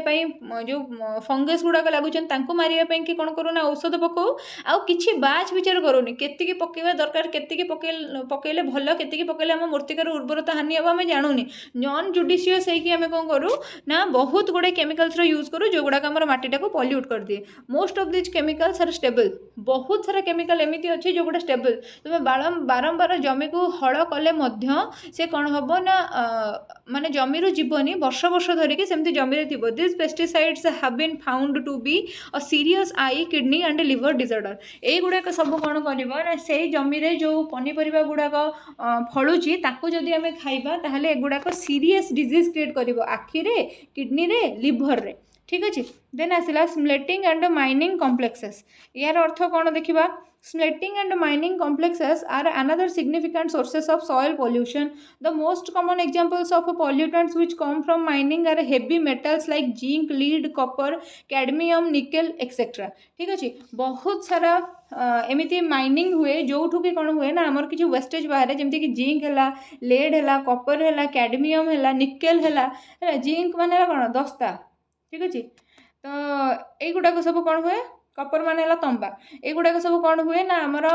जो फंगस गुड़ाक लगुन मारे कि कौन करूना औषध पकाऊ आउ कि बाच विचार करूनी केतिकी पकेवा दरकार केतिकी पकेले भल केतिकी पकेले आम मूर्तिकार उर्वरता हानि हम आम जानूनी नॉन जुडिशियस होगी आम कौन करूँ ना बहुत गुड़े केमिकल्स यूज करूँ जो गुड़ाक आम माटीटा को पल्यूट कर दिए most of this chemicals are stable बहुत सारा केमिकल एमती अच्छे जो गुड़ा स्टेबल तुम्हें बारंबार जमी को हल कले से कौन हम ना माने जमीर जीवनी वर्ष वर्ष धरिकी सेमती जमीरे थी this pesticides have been found to be a serious eye kidney and liver disorder ये गुड़ाक सब कौन कर से जमीरे जो पनीपरिया गुड़ाक फलुची ताकू जदि आम खाइबा ताहले एगुड़ाक सीरियस डिजीज क्रिएट कर आखिरे किडनी रे लिवर रे ठीक अच्छे देन आसला स्प्लिटिंग एंड माइनिंग कॉम्प्लेक्सेस यार अर्थ कौन देखा Smelting and mining complexes are another significant sources of soil pollution. The most common examples of pollutants which come from mining are heavy metals like zinc, lead, copper, cadmium, nickel, etc. ठीक अच्छे बहुत सारा एमती mining हुए जो कि कौन हुए ना आमर किसी वेस्टेज बाहर जमती कि जिंक है लेड है कपर है कैडमियम है निकेल है जिंक मान कौन दस्ता ठीक अच्छे तो युड़ाक सब कौन हुए कपर मान तंबा युड़ाक सब कौन हुए ना आमर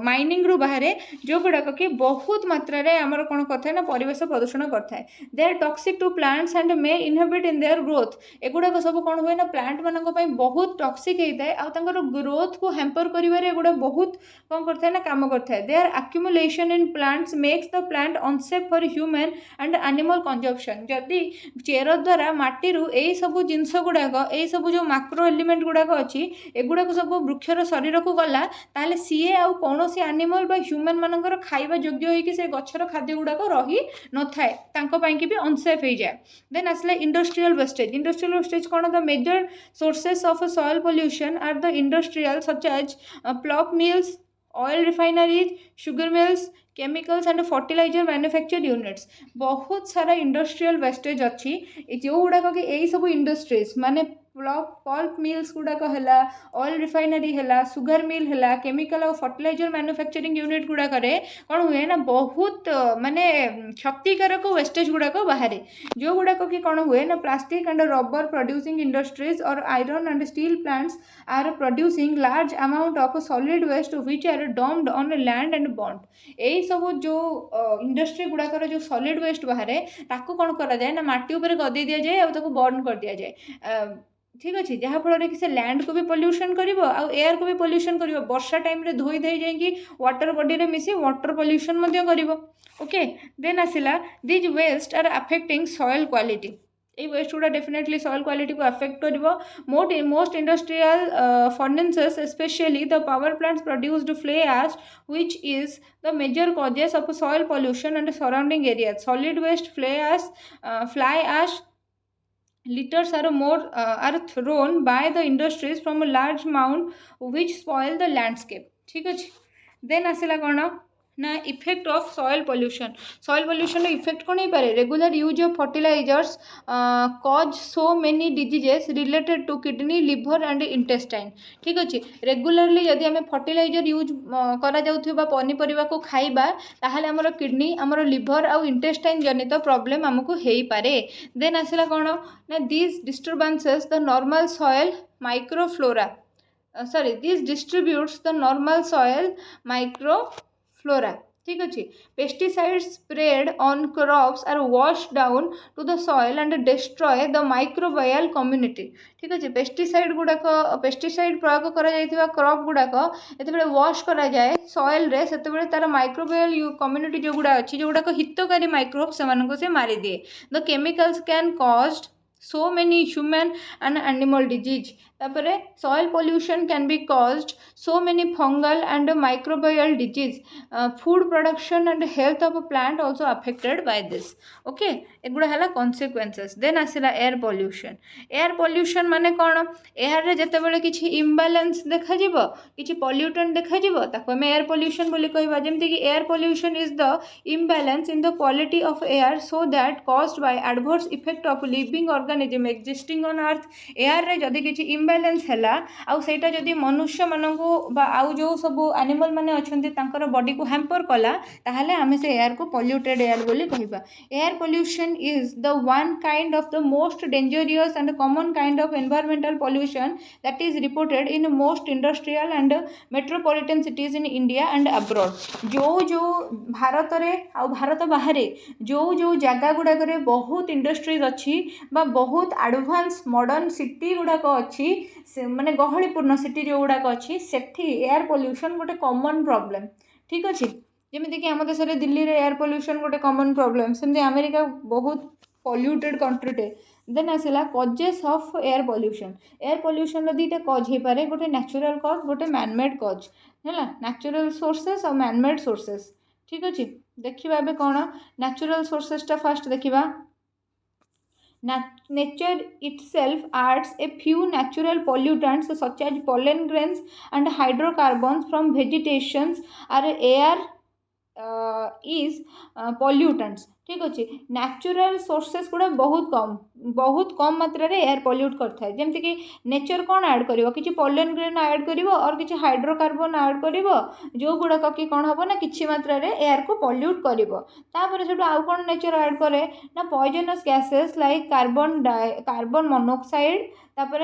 माइनिंग रु बाहर जो गुड़ाक कि बहुत मात्रा आमर कौन करता है ना परिवेश प्रदूषण करता है they are toxic to plants and may inhibit in their growth एगुड़ाक सब कौन हुए ना प्लांट मान बहुत टॉक्सिक होता है आर ग्रोथ को हैम्पर कर बहुत कौन करता है ना काम करता है they are accumulation in plants makes the plant unsafe for human and animal consumption जदि चेर द्वारा माटी यही सब जिनस गुड़ाक यही सब जो माक्रो एलिमेंट गुड़ाक अच्छी एगुड़ाक सब वृक्षर शरीर को गला ताहले सीए आउ कौन सी एनिमल बा ह्यूमन मानकर खाइबा योग्य होइकि से गछर खाद्य गुड़ाक रही न थाए तांको पाई कि भी अनसेफ हो जाए देन आसला इंडस्ट्रियल वेस्टेज कौन the major sources of soil pollution are the industrial such as pulp mills oil refineries sugar mills chemicals and fertiliser manufacture units बहुत सारा इंडस्ट्रियल वेस्टेज अच्छी जो गुड़ाक कि यही सब इंडस्ट्रीज माने पल्प मिल्स गुड़ाक है ऑयल रिफाइनरी है सुगर मिल है केमिकल और फर्टिलाइजर मैन्युफैक्चरिंग यूनिट गुड़ाक कौन हुए ना बहुत माने क्षतिकारक वेस्टेज गुड़ाक बाहर जो गुड़ाक कि कौन हुए ना plastic and rubber producing industries और iron and steel plants are producing large amount of solid waste which are dumped on land and bond यही सब जो इंडस्ट्री गुड़ाकर जो सॉलिड वेस्ट बाहर ताकू कौन करा जाए ना माटी उपर गदे दि जाए और बर्न कर दि जाए ठीक अच्छे जहाँफल कि से लैंड को भी पॉल्यूशन करिवो आ एयर को भी पॉल्यूशन करिवो वर्षा टाइम रे धोई धोई जाइए वाटर बॉडी रे मिसी वाटर पॉल्यूशन मध्य करिवो ओके देन आसिला these waste are affecting soil quality ये वेस्ट गुड़ा डेफिनेटली सॉइल क्वालिटी को अफेक्ट कर most industrial furnaces specially the power plants produced fly ash which is the major causes of soil pollution and surrounding area solid waste fly ash litters are thrown by the industries from a large amount which spoil the landscape ठीक अच्छे then आसला कौन ना effect of soil pollution effect कौन हो पारे regular use of fertilisers cause so many diseases related to kidney liver and intestine ठीक अच्छे रेगुलरली जदि आम फर्टिलाइजर यूज करा पनीपरिया को खाइबा ताहले हमर किडनी हमर लिवर आउ इंटेस्टाइन जनित प्रॉब्लम हमको हो पारे देन आसला कौन ना this disturbances the normal soil microflora this distributes the normal soil microflora ठीक अच्छे pesticides spread on crops are wash down to the soil and destroy the microbial community ठीक अच्छे पेस्टिसाइड गुड़ाक पेस्टिसाइड प्रयोग करा क्रॉप गुड़ाक ये वॉश करा जाए soil रे से तार माइक्रोबायल कम्युनिटी जो गुड़ा अच्छी जो गुड़ाक हितकारी माइक्रोब से मारी दिए the chemicals can caused so many human and animal disease तापर soil pollution can be caused so many fungal and microbial disease food production and health of a plant also affected by this okay एगुड़ा है consequences then आसला air pollution माने कौन air रे जते बेले किछि imbalance देखा जिवो किछि pollutant देखा जिवो ताको हम air pollution बोली कहबा जेमति कि air pollution is the imbalance in the quality of air so that caused by adverse effect of living organism existing on earth air रे जदि किछि इम्बालांस है आउ सेटा जदि मनुष्य मानू बा आउ जो सब एनिमल माने अच्छंती तांकर बॉडी को हैम्पर कला ताहले आमे से एयर को पॉल्यूटेड एयर बोली कहबा। Air pollution is the one kind of the most dangerous and common kind of environmental pollution that is reported in most industrial and metropolitan cities in India and abroad. जो भारत रे आ भारत बाहर जो जगह गुड़ाक बहुत industries अच्छी बा बहुत एडवांस मॉडर्न सिटी गुड़ाक अच्छी माने गहलीपूर्ण सिटी जो गुड़ाक अच्छी सेठी एयर पोल्यूशन गोटे कॉमन प्रॉब्लम। ठीक अच्छे जमीक आम देश में दिल्ली रे एयर पोल्यूशन गोटे कॉमन प्रॉब्लम सेमती अमेरिका बहुत पॉल्यूटेड कंट्रीटे। देन आसला causes of air pollution. Air pollution दुईटा कज हो पारे गोटे नेचुरल कज गोटे मैनमेड कज है नेचुरल सोर्सेस और मैनमेड सोर्सेस। ठीक अच्छे देखा ए कौन नेचुरल सोर्सेसटा फास्ट देखा। Nature itself adds a few natural pollutants such as pollen grains and hydrocarbons from vegetations are air is pollutants। ठीक अच्छे नेचुरल सोर्सेस गुड़ा बहुत कम मात्रा रे एयर पोल्यूट करता है। जमती कि नेचर कौन ऐड करिवो किछि पोलन ग्रेन ऐड करिवो और किछि हाइड्रोकार्बन ऐड करिवो जो गुड़ाक कि कौन हम ना किछि मात्रा रे एयर को पोल्यूट करिवो। तापर सेटु आउ कौन नेचर ऐड करे ना poisonous gases like carbon monoxide तापर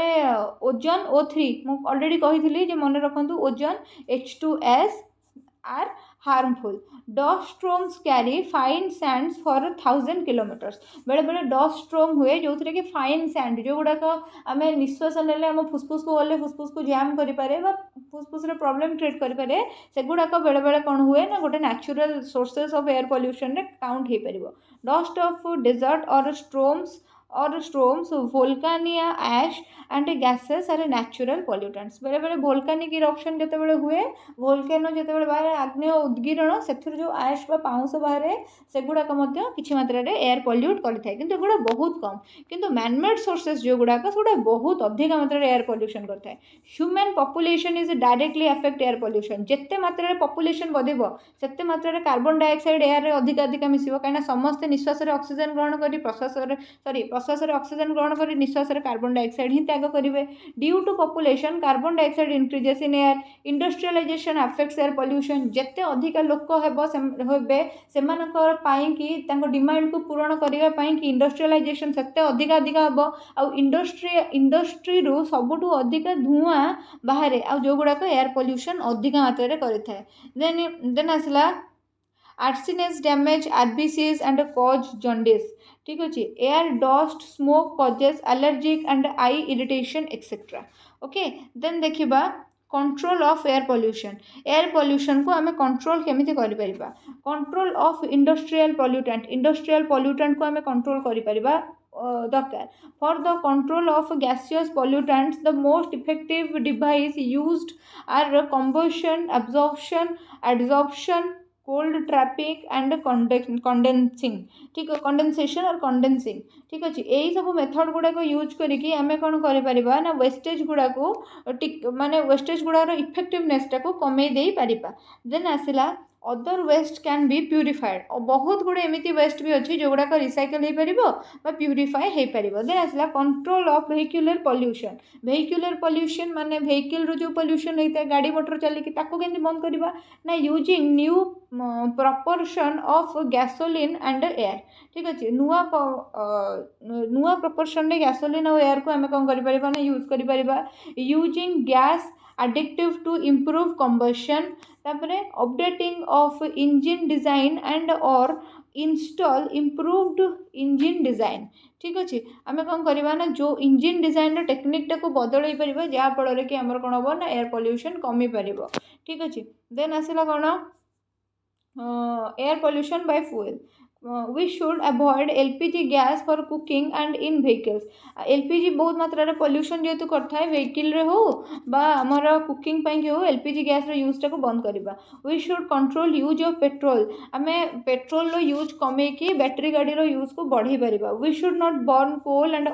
ओजोन O3 मु ऑलरेडी कही जे मन रखंतु ozone H2S are harmful। Dust storms carry fine sands for 1000 kilometres. बेले बेले डस्ट स्ट्रोम हुए जो थे कि फाइन सैंड जो गुड़ाक आम निश्वास ने आम फुसफुस को गले फुसफुस को जैम करें फुसफुस प्रॉब्लम क्रिएट करें से गुड़ाक बेले बेले कौन हुए ना गोटे natural sources of air pollution रे काउंट हो पार। डस्ट ऑफ डेजर्ट और storms volcanic ash and gases are natural pollutants. बेले बेले वोल्कानिक इरप्शन जिते हुए वोल्केनो जिते बाहर आग्नेय उद्गीरण से जो ऐश बा पाउंस बाहर से गुड़ाक किसी मात्रा रे एयर पोल्यूट करता किंतु एगुड़ा बहुत कम। किंतु मैनमेड सोर्सेस जो गुड़ाक से बहुत अधिक मात्रा रे एयर पोल्यूशन करता है। Human population is directly affect air pollution. जिते मात्रा रे पॉपुलेशन बढ़िबो सेते मात्रा रे कार्बन डाइऑक्साइड एयर रे अधिक अधिक मिसिबो कहीं समस्ते निश्वास रे ऑक्सीजन ग्रहण करी प्रश्वास रे ऑक्सीजन ग्रहण करी निश्वास रे कार्बन डाइऑक्साइड ही त्याग करेंगे। Due to population carbon dioxide increases in air. Industrialisation affects air pollution. जिते अधिक लोक हे से डिमांड को पूरण करने इंडस्ट्रियलाइजेशन से अधिक अधिक हम आउ इंडस्ट्री रु सबुठु अधिक धुआं बाहर आ जो गुड़ाक एयर पोल्यूशन अधिक मात्रा करें। देन आसला arsenic damage RBCs and cause jaundice. ठीक अच्छे air dust smoke causes allergic and eye irritation etcetera. Okay then देखिबा control of air pollution. Air pollution को आम कंट्रोल केमिति करि परिबा। कंट्रोल ऑफ इंडस्ट्रियल पोल्यूटेंट को आम कंट्रोल करि परिबा दरकार। For the control of gaseous pollutants the most effective device used are combustion absorption adsorption cold trapping and condensing. ठीक कंडेंसेशन और कंडेंसिंग। ठीक अच्छे यही सब मेथड गुड़ाक यूज करिकी आमे कौन करिपरिबा ना वेस्टेज गुड़ाक माने वेस्टेज गुड़ार इफेक्टिवनेस टाको कमे दे पारिबा। देन आसला other waste can be purified. बहुत गुड़े एमती वेस्ट भी अच्छी जो गुड़ाक रिसाइकल हो पार प्यूरिफाए हो पार। देन आसला control of vehicular pollution. Vehicular pollution माने वेहिकल रो जो पोल्यूशन होता है गाड़ी मोटर चलिकी ताको केमती बंद करवा ना using new proportion of gasoline and air. ठीक अच्छे नुआ प्रपोर्शन रे गैसोलीन और एयर को आम कौन कर ना यूज कर यूजिंग गैस एडिक्टिव टू इम्प्रूव कंबशन। तापरे updating of engine design and और इंस्टॉल इम्प्रूव्ड इंजिन डिजाइन। ठीक अच्छे आम कौन करवा ना जो इंजिन डिजाइन टेक्निक टाक बदल पार जहाँफल कि आमर कौन हम ना एयर पोल्यूशन कमी पार। ठीक अच्छे देन आसला कौन air pollution by fuel. we should avoid LPG gas for cooking and in vehicles। LPG बहुत मात्रा रे पोल्यूशन जेहेतु करता है वेहिकल रे हो बा हमर कुकिंग पाई हो LPG गैस रो यूज टाको बंद करबा। we should control use of petrol। आमे पेट्रोल रो यूज कमे की बैटरी गाड़ी रो यूज को बढ़ाई परिबा। we should not burn coal and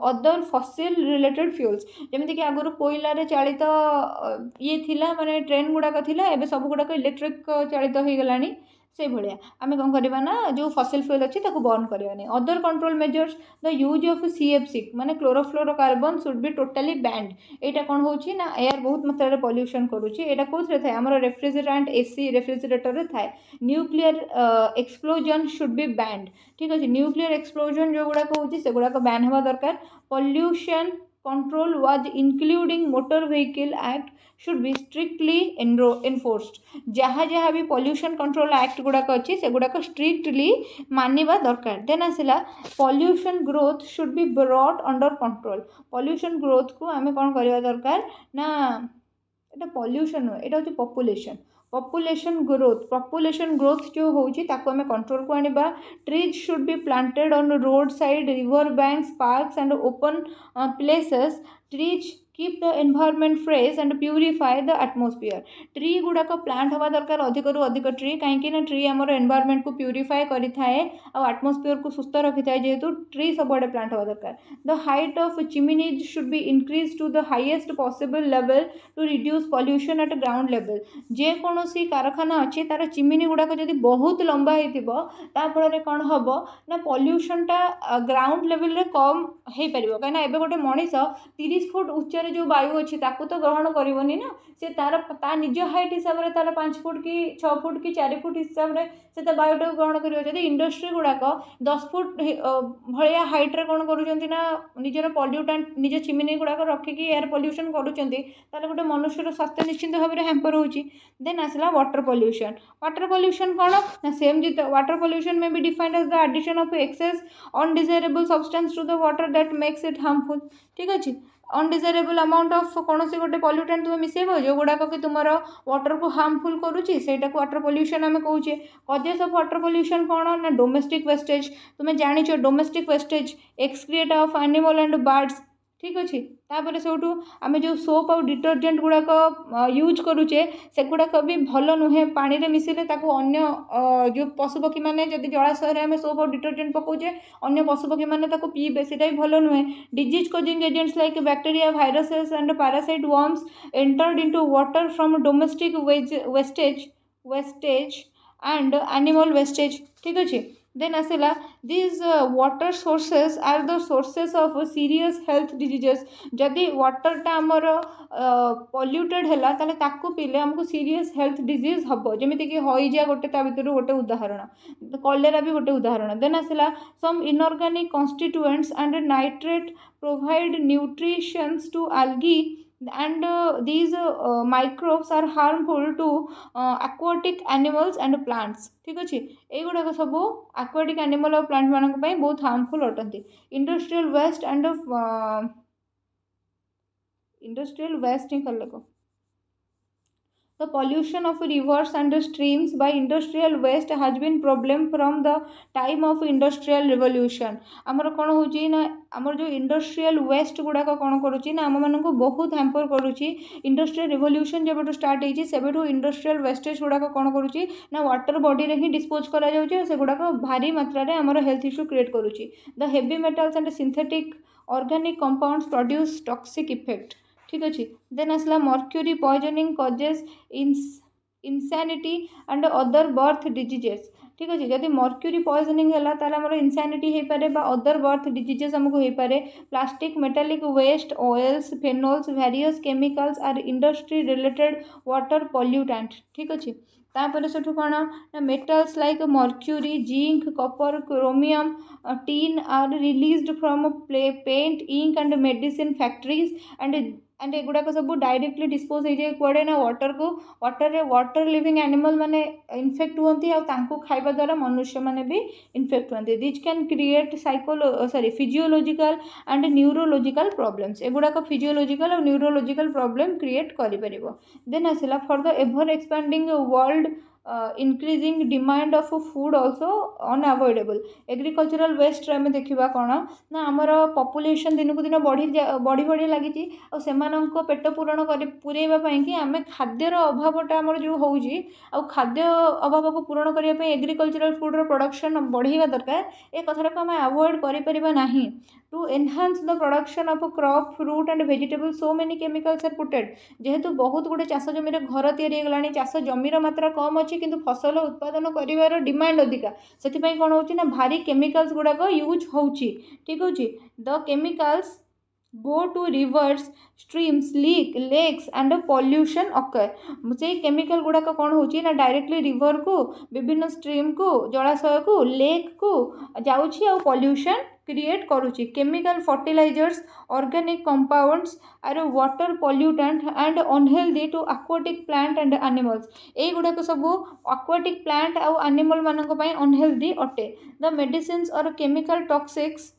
other फसिल रिलेटेड फ्यूल्स। जमीती कि आगुरी कोयला रे चालित ये थिला माने ट्रेन गुड़ाक थिला एबे सब गुड़ाक इलेक्ट्रिक चालित हो गलानी से भाया आम कौन करवा ना जो फसिल फ्यूल अच्छी बर्न करवानी। Other control measures the use of CFC माने chlorofluorocarbon should be totally band. यहाँ कौन हो ना एयर बहुत मात्रा पॉल्यूशन करुच्ची। यहाँ कौन थाए आम रेफ्रिजरेंट AC रेफ्रिजरेटर थाए। Nuclear explosion should be band. ठीक अच्छे न्यूक्लियर एक्सप्लोजन जो गुड़ाक हो गुड़ाक बैन हवा दरकार। Pollution control was including motor vehicle act should be strictly enforced. जहाँ जहाँ भी पॉल्यूशन कंट्रोल एक्ट गुड़ाक अच्छी से गुड़ाक स्ट्रिक्टली मानिबा दरकार। देन आसला pollution growth should be brought under control. Pollution growth को आम कौन करवा दरकार ना एटा पॉल्यूशन नुहे एटा होची पॉपुलेशन ग्रोथ जो होची ताको आम कंट्रोल को आनिबा। Trees should be planted on road side river banks parks and open places. Trees keep the environment fresh and purify the atmosphere. Tree गुड़ाक प्लांट हवा दरकार अधिक रु अधिक ट्री कहीं ट्री आमर एनवायरनमेंट को प्यूरिफाई करें और एटमॉस्फेयर को सुस्थ रखी था जेहेतु ट्री सबुआड़े प्लांट हवा दरकार। The height of chimneys should be increase to the highest possible level to reduce pollution at ground level. जेकोसी कारखाना अच्छी तार चिमिनी गुड़ाक जब बहुत लंबा होता कौन हम ना पॉल्यूशनटा ग्राउंड लेवल रे कम हो पार कहीं गोटे मनीष 30 फुट उच्च जो वायु अच्छी ताकू तो ग्रहण करनी ना से तार निज हाइट हिसाब से तार 5 फुट कि 6 फुट कि 4 फुट हिसाब से वायुटा ग्रहण कर। इंडस्ट्री गुड़ाक 10 फुट भाया हाइट्रे कौन कर निजर पॉल्यूटेंट निज चिमिनी गुड़ाक रखिकी एयर पॉल्यूशन करुँच गोटे मनुष्यर स्वास्थ्य निश्चिंत भाव में हैम्पर होची। देन आसला वाटर पॉल्यूशन कौन ना सेम जी water pollution may be defined as the addition of excess undesirable substance to the water that makes it harmful. ठीक अच्छे अनडिजायरेबल अमाउंट ऑफ कौन से गोटे पॉल्यूटेंट तुम मिसेब जो गुड़ाक कि तुम वाटर को हार्मफुल करुच्ची से वाटर पॉल्यूशन आम कहे। कजेस ऑफ वाटर पॉल्यूशन कौन ना डोमेस्टिक वेस्टेज तुम जानिच domestic wastage excreta of animal and birds. ठीक अच्छे तापर से आम जो सोप और डिटर्जेंट गुड़ाक यूज करुचे से गुड़ाक भी भल नुहे पानी रे मिसिले अन्य जो पशुपक्षी मैंने जब जलाशय में सोप और डिटर्जेंट पकाउे अन्य पशुपक्षी मैंने पीबे से भल नुहे। Disease causing agents like bacteria viruses and parasite worms entered into water from domestic wastage and animal wastage. ठीक अच्छे देन आसला this water sources are the sources of serious health diseases. जदि वाटरटा आमर पॉल्यूटेड है ताकू पीले आमको सीरियस हेल्थ डिजीज हम जमीक हईजा गोटे भर गोटे उदाहरण कलेरा भी गोटे उदाहरण। देन आसला some inorganic constituents and nitrate provide nutritions to algae and these microbes are harmful to aquatic animals and plants। ठीक अच्छे ये गुड़ाक सब aquatic animal और plant मानक बहुत हार्मफुल अटंती। Industrial waste and industrial waste ही कर लो। The pollution of rivers and streams by industrial waste has been problem from the time of industrial revolution। आमर कौन हो ना आमर जो इंडस्ट्रियल वेस्ट गुड़ाक कौन करुच्ची ना आम मानक बहुत हैम्पर करुच्ची। इंडस्ट्रियल रिवोल्यूशन जब स्टार्ट होती से इंडस्ट्रियल वेस्टेज गुड़ाक कौन करुच्ची ना वाटर बॉडी रे ही डिस्पोज करा जाउची से गुड़ाक भारी मात्रा रे आमर हेल्थ इश्यू क्रिएट करुच्ची। The heavy metals and synthetic organic compounds produce toxic effect. ठीक अच्छे देन आसला mercury poisoning causes insanity and other birth diseases. ठीक अच्छे जब मर्क्यूरी पॉइजनिंग है आमर इंसानिटी हो पारे अदर बर्थ डिजीजेस आमको हो पारे। Plastic metallic waste oils phenols various chemicals are industry related water pollutant. ठीक अच्छे तापर से कौन ना metals like mercury zinc copper chromium tin are released from paint ink and medicine factories and एगुड़ाक सब डायरेक्टली डिस्पोज हो जाए कड़े ना वाटर को वाटर लिविंग एनिमल माने इनफेक्ट होती खाइबा द्वारा मनुष्य माने भी इनफेक्ट होती। This can create physiological and neurological problems. एगुड़ाक फिजियोलॉजिकल और न्यूरोलॉजिकल प्रॉब्लम क्रिएट करें। देन आसला for the ever expanding world increasing demand of food also unavoidable. Agricultural waste आम देखा कौन ना आमर पॉपुलेशन दिन को दिन बढ़ी बढ़ी लगी और से पेट पूरण पूरेवाई कि आम खाद्यर अभावटा आमर जो होची खाद्य अभाव को पूरण करने एग्रीकल्चरल फूड्र प्रोडक्शन बढ़ावा दरकार। ए कथा को आम अवॉइड करें ना to enhance the production of a crop, fruit and vegetable, so many chemicals are putted. जेहेतु बहुत गुड़े चाष जमी घर या चाष जमीर मात्रा कम अच्छी किंतु फसल उत्पादन कर डिमांड अधिका से कौन हो भारी केमिकल्स गुड़ाक यूज होची ठीक होची the chemicals go to rivers, streams, lakes and pollution occur. से केमिकल गुड़ाक कौन होची ना डायरेक्टली रिवर को विभिन्न स्ट्रीम को जलाशय को लेक को जाउची और पॉल्यूशन क्रिएट करुची. Chemical fertilisers organic compounds are water pollutant and unhealthy to aquatic plant and animals. ए गुड़ाक सब aquatic प्लांट और एनिमल मानक पई अनहेल्दी अटे. द मेडिसिन्स और chemical toxics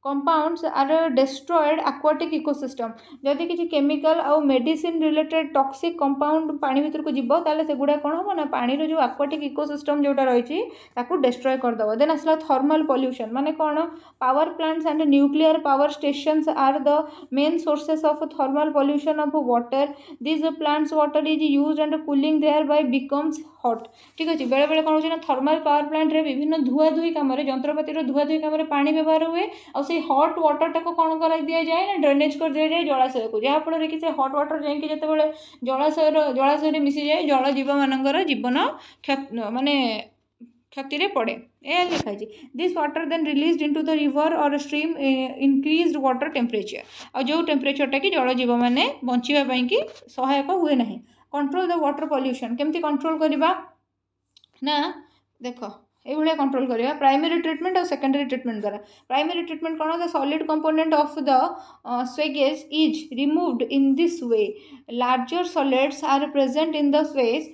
compounds are destroyed aquatic ecosystem. जदि किसी केमिकल आउ मेडिसिन रिलेटेड टॉक्सिक कंपाउंड पानी भीतर को जीव ताले से गुडा कौन हम ना पानी रो जो aquatic इकोसिस्टम जोटा रही ताकू डेस्ट्रॉय कर दबो. देन आसला थर्मल पॉल्यूशन माने कौन power plants and nuclear power stations are the main sources of thermal pollution of water. This plants water is used and cooling thereby becomes hot. ठीक अच्छे बेले बेले कौन हो थर्मल पावर प्लांट रे विभिन्न धुआ धुई कम जंत्रपाति धुआ धुई कम पानी व्यवहार हुए और हट वाटर टाक कौन कर दि जाए ना ड्रेनेज कर दि जाए जलाशय को जहाँफल कि हट वाटर जाकि जिते जलाशय मिसी जाए जल जीव मानकर जीवन माने क्षति पड़े यह लिखाई. This water then release into the river or stream increased water temperature और जो टेम्परेचरटा कि जल जीव मैंने बचाई कि सहायक हुए ना. कंट्रोल द वाटर पॉल्यूशन केमती कंट्रोल करवा ना देख ये कंट्रोल करवा प्राइमरी ट्रीटमेंट और सेकेंडरी ट्रीटमेंट द्वारा. प्राइमरी ट्रीटमेंट कौन the solid component of the स्वेगेज is removed in this way. Larger solids are present in the sewage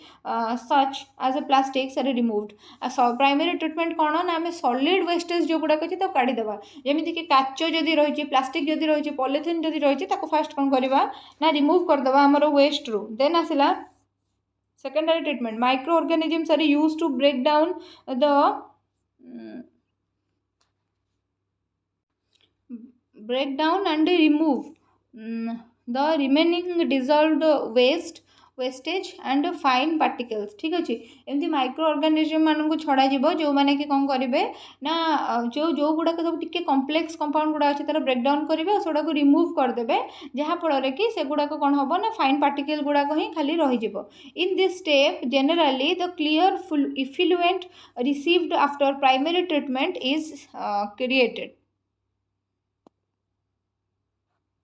such as a plastics are removed. Primary treatment कौन ना आम solid wastage जो गुड़ाक अच्छे काढ़ीदेवा जमीक कि काच जदि रही प्लास्टिक जदि रही पॉलिथिन जदि रही फास्ट कौन करवा ना रिमूव करदे आमर वेस्ट रू. देन आसला secondary treatment. Microorganisms are used to break down and remove the remaining dissolved wastage and fine particles. ठीक अच्छे एमती माइक्रो ऑर्गेनिज्म मान छड़ा जो मैंने कि कौन करेंगे ना जो गुड़ाक सब टी कम्प्लेक्स कंपाउंड गुड़ा अच्छे तार ब्रेकडाउन करेंगे और सेटा को रिमूव करदे जहाँफल कि से गुड़ाक कौन हम ना फाइन पार्टिकल गुड़ाक ही खाली रही. In this step generally the clear effluent received after primary treatment is created.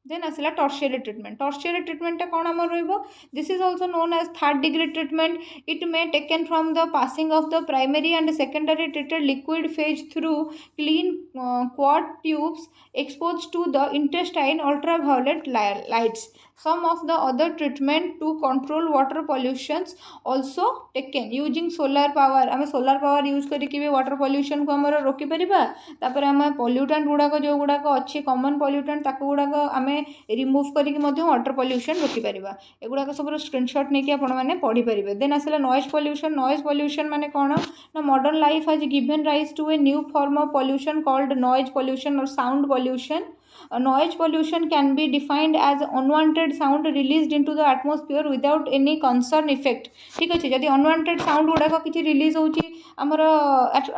Then आसला टर्शियरी ट्रीटमेंट. टर्शियरी ट्रीटमेंट कौन आम रो this is also known as third degree treatment. It may taken from the passing of the primary and secondary treated liquid phase through clean quad tubes exposed to the intestine ultraviolet lights. Some of the other treatment to control water pollutions also taken using solar power. आम solar power use करके भी water pollution को आम रोकी परिबा. तापर आम pollutant गुड़ाक जो गुड़ाक अच्छी कॉमन पॉल्यूटेंट ताको गुड़ाक आम रिमूव करके वाटर पॉल्यूशन रोकी परिबा. एगुड़ाक सब स्क्रीनशॉट नहीं आपण मैंने पढ़ी पारे. देन आसला नॉइज पॉल्यूशन. नॉइज पॉल्यूशन माने कौन ना modern life has given rise to a new form of pollution called noise pollution or sound pollution. Noise pollution can be defined as unwanted sound released into the atmosphere without any concern effect. ठीक अच्छे जदि unwanted sound गुड़ाक किसी release होची आमर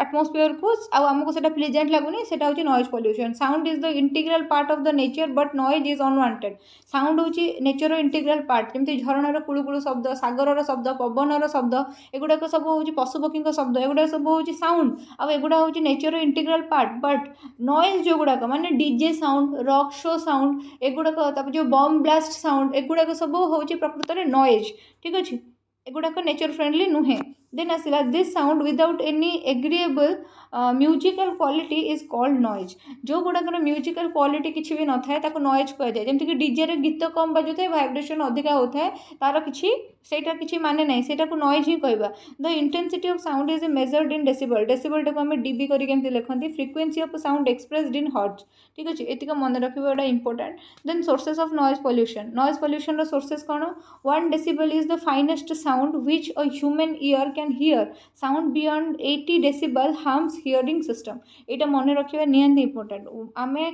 atmosphere को आमको से pleasant लगुनि से noise pollution. Sound is the integral part of the nature but noise is unwanted. Sound होची नेचर इंटीग्रल पार्ट जमी झरणार कुड़ुकुड़ु शब्द सागर शब्द पवनर शब्द एगुड़ाक सब हूँ पशुपक्षी शब्द एगुड़ा सब हूँ साउंड आगुड़ा हूँ nature integral part. But noise जो गुड़ाक माने DJ sound rock show sound एगुड़ाक जो बम ब्लास्ट साउंड एगुड़ाक सब हूँ प्रकृत में नॉइज. ठीक अच्छे एगुड़ाक नेचर फ्रेंडली नुहे. देन आसला this sound without any agreeable musical quality is called noise. जो गुड़ाकर म्यूजिकल क्वालिटी किसी भी न था नॉइज कह जाए. जमीक डीजे रे गीत कम बाजुए भाइब्रेशन अधिका होता है तार किसी माने ना से नॉइज ही कहवा. The intensity of sound is measured in decibel. Decibel टाक आम डीबी करके लिखती. Frequency of sound expressed in hertz. ठीक अच्छे ये मन रखा एटा important. Then sources of noise pollution. Noise pollution sources कौन 1 decibel is the finest sound which a human ear can hear sound beyond 80 decibel harms hearing system. ଏଇଟା ମନେ ରଖିବା ନିହାତି ଇମ୍ପୋର୍ଟାଣ୍ଟ। ଆମେ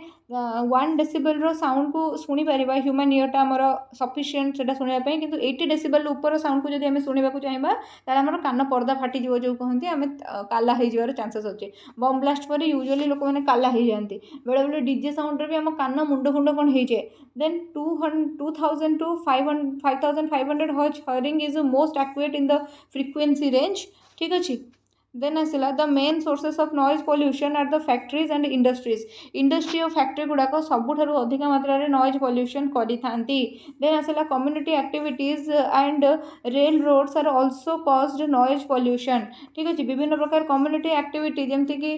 1 decibel ସାଉଣ୍ଡ କୁ ଶୁଣି ପାରିବା, ହ୍ୟୁମାନ୍ ଇୟରଟା ଆମର ସଫିସିଏଣ୍ଟ ସେଟା ଶୁଣିବା ପାଇଁ, କିନ୍ତୁ 80 decibel ଉପର ସାଉଣ୍ଡକୁ ଯଦି ଆମେ ଶୁଣିବାକୁ ଚାହିଁବା ତାହେଲେ ଆମର କାନ ପର୍ଦ୍ଦା ଫାଟିଯିବ, ଯେଉଁ କହନ୍ତି, ଆମେ କାଲା ହେଇଯିବାର ଚାନ୍ସେସ୍ ଅଛି। ବମ୍ ବ୍ଲାଷ୍ଟ ପରେ ୟୁଜୁଆଲି ଲୋକମାନେ କାଲା ହେଇଯାଆନ୍ତି, ବେଳେବେଳେ ଡିଜେ ସାଉଣ୍ଡରେ ବି ଆମ କାନ ମୁଣ୍ଡ କ'ଣ ହେଇଯାଏ। ଦେନ୍ 2000 to 5500 Hz hearing is the most accurate in the frequency range, ठीक ଅଛି। देन आसला the main sources of noise pollution are the factories and industry और फैक्ट्री गुड़ाक सबुठारु अधिक मात्रा रे नॉइज पॉल्यूशन करि थांती। देन आसला community activities and rail roads are also caused noise pollution, ठीक अच्छे। विभिन्न प्रकार कम्युनिटी एक्टिविटी जमती कि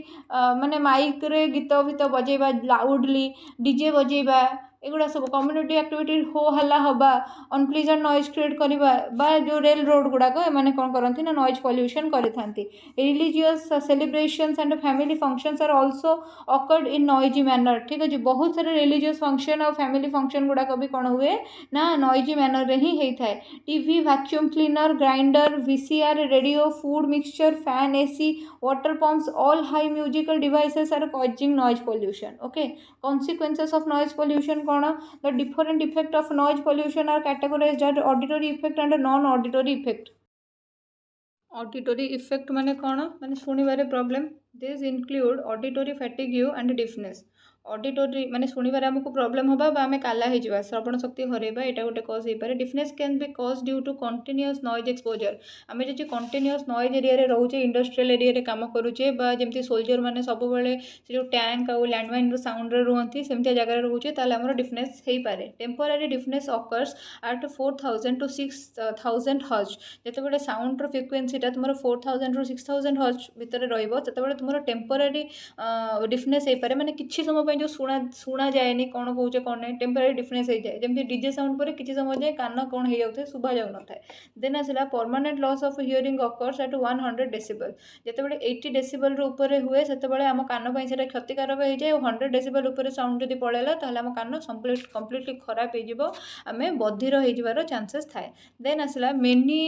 माने माइक रे गीत भीत बजेबा, लाउडली डीजे बजेबा, एगुड़ा सब कम्युनिटी एक्टिविटी, हो हल्ला हवा, अनप्लीजेंट नॉइज क्रिएट करवा, बा जो रेल रोड गुड़ाक एमाने कौन करती ना नॉइज पॉल्यूशन करि थांती। Religious celebrations and family functions are also occurred in noisy manner, ठीक अच्छे। बहुत सारे रिलीजियस फंक्शन और फैमिली फंक्शन गुड़ाक भी कौन हुए ना नॉइजी मैनर रे ही होता है। TV, vacuum cleaner, grinder, VCR, radio, food mixture, fan, AC, water pumps, all high musical devices are causing noise pollution. Okay, consequences of noise pollution कौन? The different effect of noise pollution are categorised as auditory effect and non auditory effect. Auditory effect माने कौन? माने शुणिबारे problem. This include auditory fatigue and deafness. Auditory माने शुणिबारे आमको problem होबा बा आमे काला हे जिबा, श्रवण शक्ति हरेबा, एटा गोटे कॉज हे पारे। Deafness can be cause due to continuous noise exposure. आमे जे कंटीन्यूअस नॉइज एरिया रे रहउचे, इंडस्ट्रियल एरिया रे काम करूचे, बा जेमती सोल्जर माने सब बेले से जो टैंक आ लैंडमाइन रो साउंड रे रहंती सेमती जगह रे रहउचे, ताले हमरो डिफनेस हे पारे। Temporary deafness occurs at 4000 to 6000 hertz. जेते बेले साउंड रो फ्रिक्वेंसी ता तुमरो 4000 to 6000 हर्ट्ज भितर रहइबो, तते बेले तुमरो टेम्पररी डिफनेस हे पारे, माने किछि समय जो शुणा जाए कौन कौचे कौन नहीं, टेम्पररी डिफरेंस हो जाए। जमी डीजे साउंड पर किसी समय जाए कान कौन हो जाए, शुभा जाऊ न था। देन आसला permanent loss of hearing occurs at 100 decibel. जितेबाला 80 डेसिबल ऊपर हुए से आम कान पर से क्षतिकारक हो जाए। 100 डेसिबल ऊपर साउंड जब पलैला ताहले आम कान कम्प्लीटली खराब हो आम बधिर हो चांसेस थाए। देन आसला many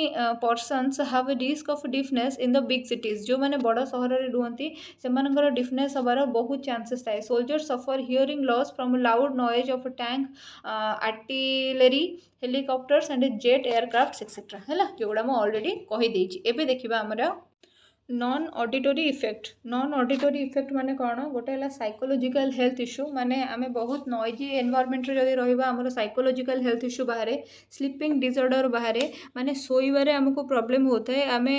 persons have risk of deafness in the big cities. जो मैंने बड़ सहर में रुहति से डिफनेस हबार बहुत चांसेस थाए। Soldier suffer hearing loss from loud noise of tank, artillery, helicopters and jet aircraft etcetera है, जोड़ा मुझे ऑलरेडी कहीदे। एबे देखिबा हमरा non auditory effect. Non auditory effect माने कौन? गोटे है साइकोलॉजिकल हेल्थ इश्यू, माने आमे बहुत नॉइजी एनवायरनमेंट रे जदि रहिबा हमर साइकोलॉजिकल हेल्थ इश्यू बाहरे, स्लीपिंग डिसऑर्डर बाहरे, माने सोइबारे हमको प्रॉब्लम होता है। आमे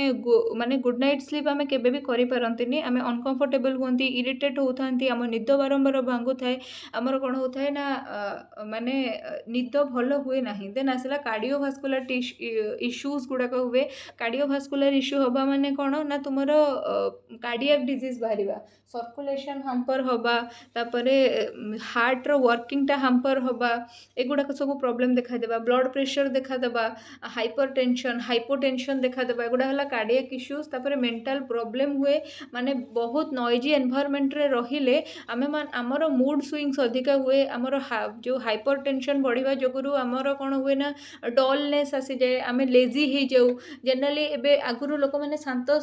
माने गुड नाइट स्लीप आमे केबे भी करि पारंतिनी, आमे अनकंफर्टेबल होंती, इरिटेट होथांती, आम निद बारंबार भांगु थाए, आमर कौन होता है ना माने निद भल हुए नहीं। देन आसला कार्डियोभास्कुलर इश्यूज गुड़ाक हुए। कार्डियोभास्कुलर इश्यू हवा माने कौन ना तुम कार्डियक डिजीज बाहर, सर्कुलेशन हाम्पर हवा, तापरे हार्ट रो वर्किंग टा हाम्पर हवा, एगुड़ाक सब प्रॉब्लम देखा देबा। ब्लड प्रेशर देखा देबा, हाइपरटेंशन, हाइपोटेंशन देखा देबा, एगुड़ा है कार्डियक इश्यूज। तापरे मेंटल प्रॉब्लम हुए, माने बहुत नॉइजी एनवायरनमेंट रे रहिले आमर मूड स्विंग्स अधिका हुए। आमर जो हाइपरटेंशन बढ़िया जोगुरु आमर कौन हुए ना डलनेस आसी जाए, आम लेजी हो जाऊ। जनरली एबे आगुरु लोक मैंने शांत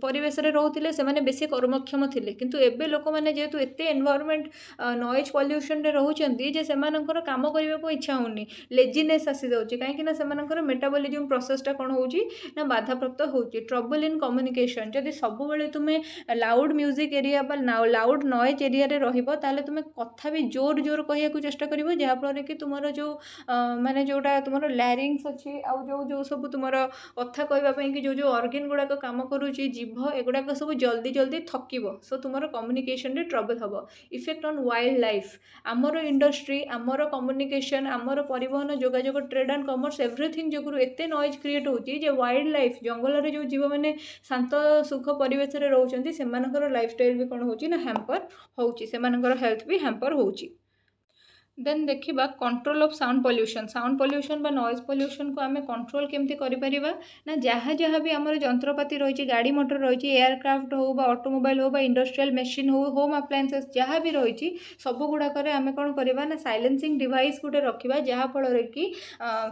परिवेश रे रोहुतिले, से माने बेसी कर्मक्षम थिले, किंतु एबे लोक माने जेहेतु एते एनवायरनमेंट नॉइज पॉल्यूशन रे रहउचंती जे सेमानकर काम करिबा को इच्छा होनी, लेजीनेस आसी जाउची, काहे कि ना सेमानकर मेटाबॉलिज्म प्रोसेस टा कोन होउची ना बाधाप्राप्त होउची। ट्रबल इन कम्युनिकेशन, जदि सब बेले तुमे लाउड म्यूजिक एरिया बा लाउड नॉइज एरिया रे रहिबो, ताले तुमे कथा भी जोर जोर कहिया को चेष्टा करिवो, जहा फल कि तुमरो जो माने जोटा तुमरो लैरिंग्स अछि आ जो जो सब तुमरो कथा कहबा पई कि जो जो ऑर्गन गुडा को काम करूची, जीभ एगुड़ाक सब जल्दी जल्दी थकिब, सो तुम कम्युनिकेशन रे ट्रबल हम। इफेक्ट ऑन वाइल्ड लाइफ, आमर इंडस्ट्री, आमर कम्युनिकेशन, आमर परिवहन, जोगाजोग, ट्रेड एंड कमर्स, एवरीथिंग जो एते नॉइज क्रिएट होची जे वाइल्ड लाइफ, जंगल रे जो जीव मैंने शांत सुख परिवेश रे रहउचंती, सेमानकर लाइफस्टाइल भी कौन होची ना हैम्पर होची, सेमानकर हेल्थ भी हैम्पर होची। देन देखिबा कंट्रोल ऑफ साउंड पॉल्यूशन बा नॉइज पॉल्यूशन को आम कंट्रोल केमती करिपरिबा ना जहाँ जहाँ भी आमर जंत्रपाति रही गाड़ी मोटर रही एयरक्राफ्ट हो बा ऑटोमोबाइल हो बा इंडस्ट्रियल मेसीन हो होम अप्लायंसेस जहाँ भी रही सब गुड़ाक आम कौन करवा ना साइलेंसिंग डिवाइस गोटे रखा जहाँफल कि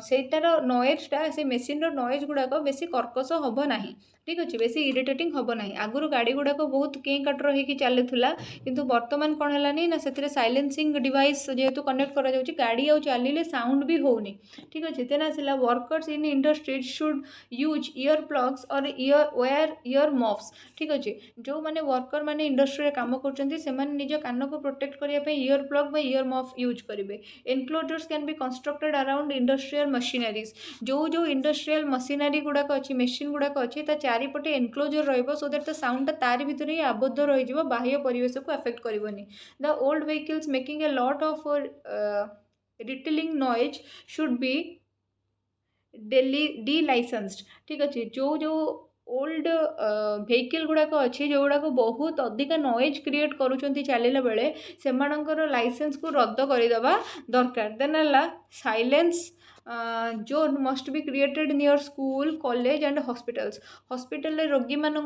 सेटार नॉइजटा से मेसीन नॉइज गुड़ाक बेसी कर्कश हम ना ठीक अच्छे बेसी इरिटेटिंग हम ना आगुरी गाड़ी गुड़ाक बहुत कें काटर होगी चलूला किंतु वर्तमान कौन है ना से साइलेंसिंग डिवाइस जेहेतु कनेक्ट करा जाउची गाड़ी आउ चलिले साउंड भी होनी ठीक अच्छे देन आसला workers in industry should use ear plugs और ईयर मफ्स ठीक अच्छे जो मैंने वर्कर मैंने इंडस्ट्री काम कर निज कान को प्रोटेक्ट करने ईयर प्लग बा ईयर मफ यूज करेंगे enclosures can be constructed around industrial machineries जो इंडस्ट्रियल मशीनरी गुड़ाक अच्छी मेसीन गुड़ाक अच्छी चारिपटे एनक्लोजर रहिबो सो दैट द साउंड तारि भितर ही आबद्ध रही बाह्य परिवेश को अफेक्ट करनी the old vehicles making a lot of rattling noise should be delicensed ठीक अच्छे जो ओल्ड व्हीकल गुड़ाक अच्छी जो गुड़ाक बहुत अधिक नॉइज क्रिएट करुँच चलला बेले से लाइसेंस को रद्द करदेवा दरकार देन है silence zone must be created near school college and hospitals hospital रोगी मानू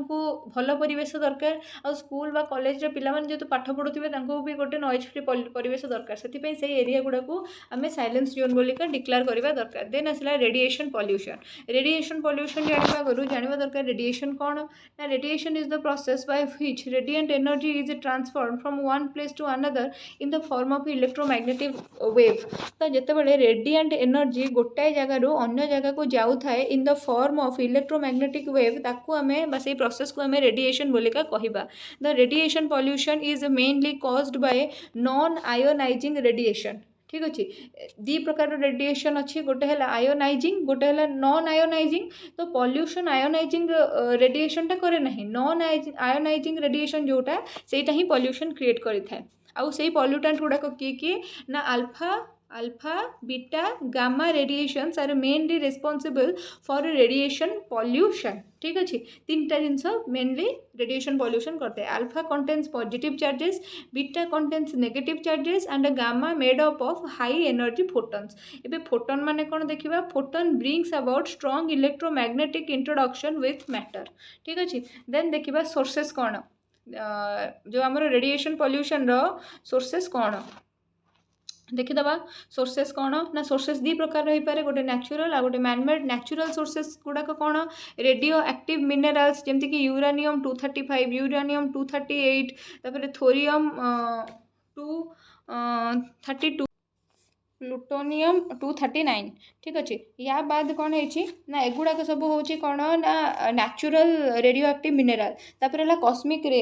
भल परिवेश दरकार आ स्कूल बा कॉलेज पिला जो पाठ पढ़ुवे भी गोटे नॉइज फ्री परिवेश दरकार से एरिया गुड़ाक आम साइलेंस जोन बोलिका डिक्लेयर करवा दरकार देन आसला रेडिएशन पॉल्यूशन जाना आगु जाना दरकार रेडिएशन कौन ना radiation is the process by which radiant energy is transferred from one place to another in the form of electromagnetic wave तो जितेबाला रेडिएंट एनर्जी गोटाए जगार अन्य जगह को जाऊ थाए in the form of electromagnetic wave ताकू आमे बस ये प्रोसेस को आमे रेडिएशन बोलिका कहिबा the radiation pollution is mainly caused by non ionizing radiation ठीक अच्छे दी प्रकार रेडिएशन अच्छी गोटे है आयोनाइजिंग गोटे है नॉन आयोनाइजिंग तो पॉल्यूशन आयोनाइजिंग रेडिएशन टा करे नहीं नॉन आयोनाइजिंग रेडिएशन जोटा सेटा ही पॉल्यूशन क्रिएट करिथाए आउ सेही पॉल्यूटेंट गुड़ाक किए ना alpha beta gamma radiations are mainly responsible for radiation pollution ठीक अच्छे तीन टा जिनस मेनली रेडिएशन पॉल्यूशन करते हैं alpha contains positive charges beta contains negative charges and gamma made up of high energy photons एबे फोटॉन माने कौन देखिबा photon brings about strong electromagnetic introduction with matter ठीक अच्छे देन देखिबा सोर्सेस कौन जो आमर रेडिएशन पॉल्यूशन रो सोर्सेस कौन देखीदबा सोर्सेस कौन ना सोर्सेस दी प्रकार रही पारे गोटे नेचुरल आ गोटे मैनमेड नेचुरल सोर्सेस गुड़ाक कौन रेडियो एक्टिव मिनरल्स जमती कि यूरानियम 235 यूरानियम 238 तापर थोरियम 232 प्लूटोनियम 239 ठीक अच्छे या बाद कौन है ना एगुड़ाक सब हूँ कौन ना नेचुरल रेडियो एक्टिव मिनरल तापर है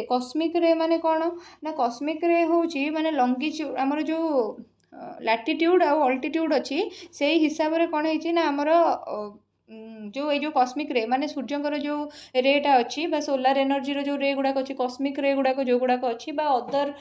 कॉस्मिक रे माने कौन ना कॉस्मिक रे हूँ माने लंगिट्यूड आमर जो लैटिट्यूड आ अल्टिट्यूड अच्छी से हिसाब से कौन है ना आमर जो ये कॉस्मिक रे माने सूर्यंकर जो रेटा अच्छी बा सोलार एनर्जी जो रे गुड़ाक अच्छी कॉस्मिक रे गुड़ाक जो गुड़ाक अच्छी बा अदर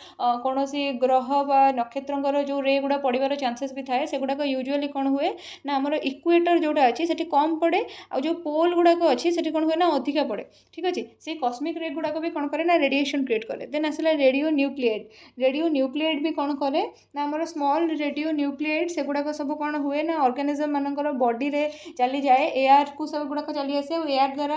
कौन सी ग्रह बा नक्षत्र जो रे गुड़ा पड़ार चांसेस भी थाए से गुड़ाक यूजुअली कौन हुए ना आमर इक्वेटर जोटा अच्छी से कम पड़े आ जो पोल गुड़ाक अच्छी से कौन हुए ना अधिका पड़े ठीक अच्छे से कॉस्मिक रे गुड़ाक भी कौन करे ना रेडिएशन क्रिएट करे देन आसला रेडियो न्यूक्लिएट भी कौन करे ना आमर स्मॉल रेडियो न्यूक्लिएट से गुड़ाक सब कौन हुए ना ऑर्गेनिज्म मानकर बॉडी रे चली जाए एयर को सब गुड़ाक चली आसे एयर द्वारा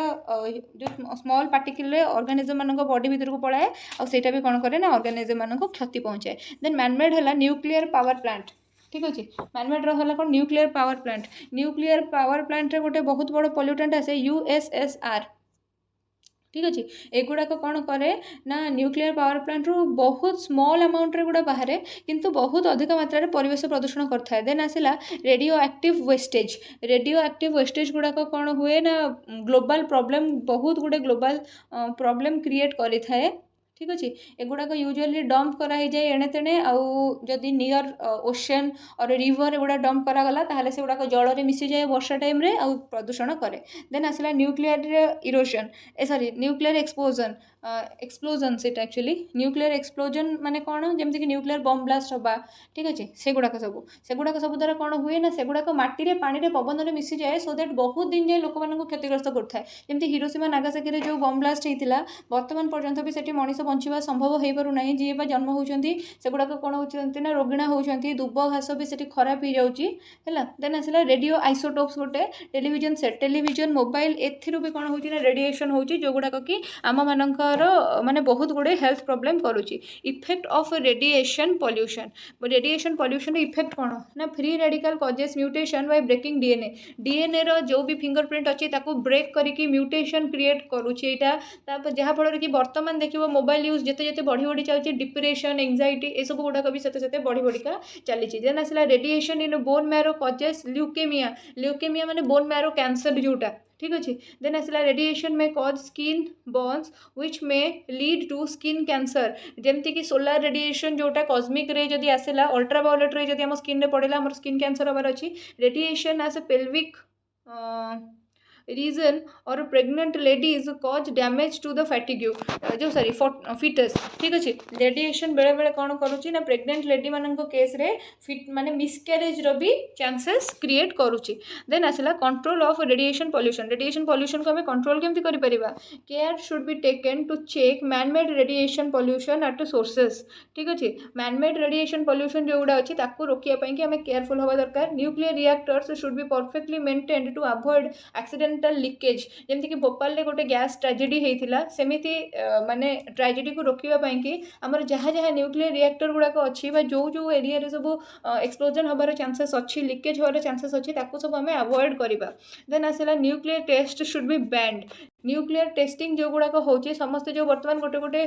जो स्मॉल पार्टिकल ऑर्गेनिज्म मान बॉडी भीतर को पलाए और सेटा भी कौन करे ना ऑर्गेनिज्म मान क्षति पहुँचाए देन मैनमेड है न्यूक्लियर पावर प्लांट ठीक अच्छे मैनमेड रहा कौन न्यूक्लियर पावर प्लांट रे गोटे बहुत बड़ पॉल्यूटेंट आसे यूएसएसआर ठीक अच्छे एगुड़ाक कौन करे ना न्यूक्लियर पावर प्लांट रू बहुत स्मॉल अमाउंट रे गुड़ा बाहर किंतु बहुत अधिक मात्रा परिवेश प्रदूषण करता है देन आसला रेडियो एक्टिव वेस्टेज गुड़ाक कौन हुए ना ग्लोबल प्रॉब्लम बहुत गुड़े ग्लोबल प्रॉब्लम क्रिएट करि थाए ठीक अच्छे एगुड़ाक यूजुअली डंप कराई जाए एणे तेणे आदि नियर ओशन और रिवर एगुड़ा डंप करागला ताहले से गुड़ाक जल में मिसी जाए वर्षा टाइम रे आ प्रदूषण करे देन आसला nuclear explosion explosion set actually nuclear explosion माने कौन जमीक न्यूक्लियर बम ब्लास्ट हवा ठीक अच्छे सेगुड़ाक सब द्वारा कौन हुए ना सेगुड़ाक माटी पानी पवन में मिसी जाए सो दैट बहुत दिन जाए लोक मानक क्षतिग्रस्त करता है जमी हिरोशिमा नागासाकी जो बम ब्लास्ट होता बर्तमान पर्यंत भी सेठी मनीष बंचा संभव हो पारना जी जन्म होती सेगुड़ाक कौन होती ना रोगिणा होती दुब घास भी सेठी खराब हो जाऊँगी है देन आसला रेडियो आइसोटोप्स गोटे टेलीविजन सेट टेलीविजन मोबाइल एथिरू भी कौन होची ना रेडिएशन होची जो गुड़ाक कि आम मानकर माने बहुत गुड़े हेल्थ प्रॉब्लम करुच्ची effect of radiation pollution effect कौन ना free radical causes mutation by breaking DNA रो जो भी फिंगरप्रिंट अच्छी ताको ब्रेक करके म्यूटेशन क्रिएट करुच्ची जहाँफल कि बर्तमान देखिए मोबाइल यूज जिते जिते बढ़ी बढ़ी चलती डिप्रेशन एंजाइटी ये सब गुड़ाक भी सेते बढ़ी बढ़िका चली देन आसला radiation in bone marrow causes leukaemia माने बोन मैरो कैंसर जोटा ठीक अच्छे देन आसला रेडिएशन में कॉज स्किन बर्न्स व्हिच में लीड टू स्किन कैंसर जमती कि सोलार रेडिएशन जोटा कॉस्मिक रे जदि आसला अल्ट्रावायोलेट रे जदि आम स्किन रे पड़ेला हमर स्किन कैंसर हबार अच्छी radiation as a pelvic reason or pregnant ladies cause damage to the fatigue जो सॉरी fetus ठीक अच्छे रेडिएशन बेले बेले कौन करुच्ची ना प्रेग्नेंट लेडी मान केस रे फिट माने मिसकैरेज रो भी चांसेस क्रिएट करुच्ची देन आसला कंट्रोल ऑफ रेडिएशन पॉल्यूशन को हमें कंट्रोल केमती करि परिबा care should be taken to check man made radiation pollution at sources ठीक अच्छे मैन मेड रेडिएशन पॉल्यूशन जो गुड़ा अच्छी ताकू रोकिया पई कि हमें केयरफुल हवा दरकार nuclear reactors should be perfectly maintained to avoid accidental leakage जमती कि भोपाल रे गोटे गैस ट्रेजेडी होता सेमिति माने ट्रेजेडी को रोकवा कि आमर जहाँ जहाँ न्यूक्लियर रिएक्टर गुड़ाक अच्छी जो जो एरिया रे सब एक्सप्लोजन हबार चांसेस अच्छी लीकेज हबार चांसेस अच्छी ताकू सब आम अवॉइड करवा देन आसला nuclear test should be banned nuclear testing जो गुड़ाक होची समस्त जो बर्तमान गोटे गोटे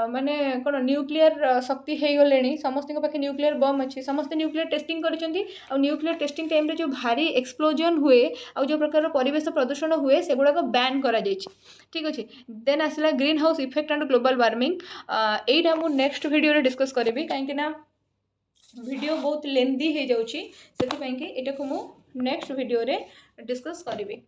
माने कौन न्यूक्लियर शक्ति हो गले समस्त पाखे न्यूक्लियर बम अच्छी समस्त न्यूक्लियर टेस्टिंग करिसेंती आ न्यूक्लियर टेस्टिंग टाइम रे जो भारी एक्सप्लोजन हुए आ जो प्रकार परिवेश प्रदूषण हुए से गुड़ाक बैन करा जायछि ठीक अच्छे देन आसला green house effect and global warming एटा मु नेक्स्ट वीडियो रे डिस्कस करिवि काहेकि ना वीडियो बहुत लेंदी हो जाउछि सेति पई कि एटा को मु नेक्स्ट वीडियो रे डिस्कस करिवि।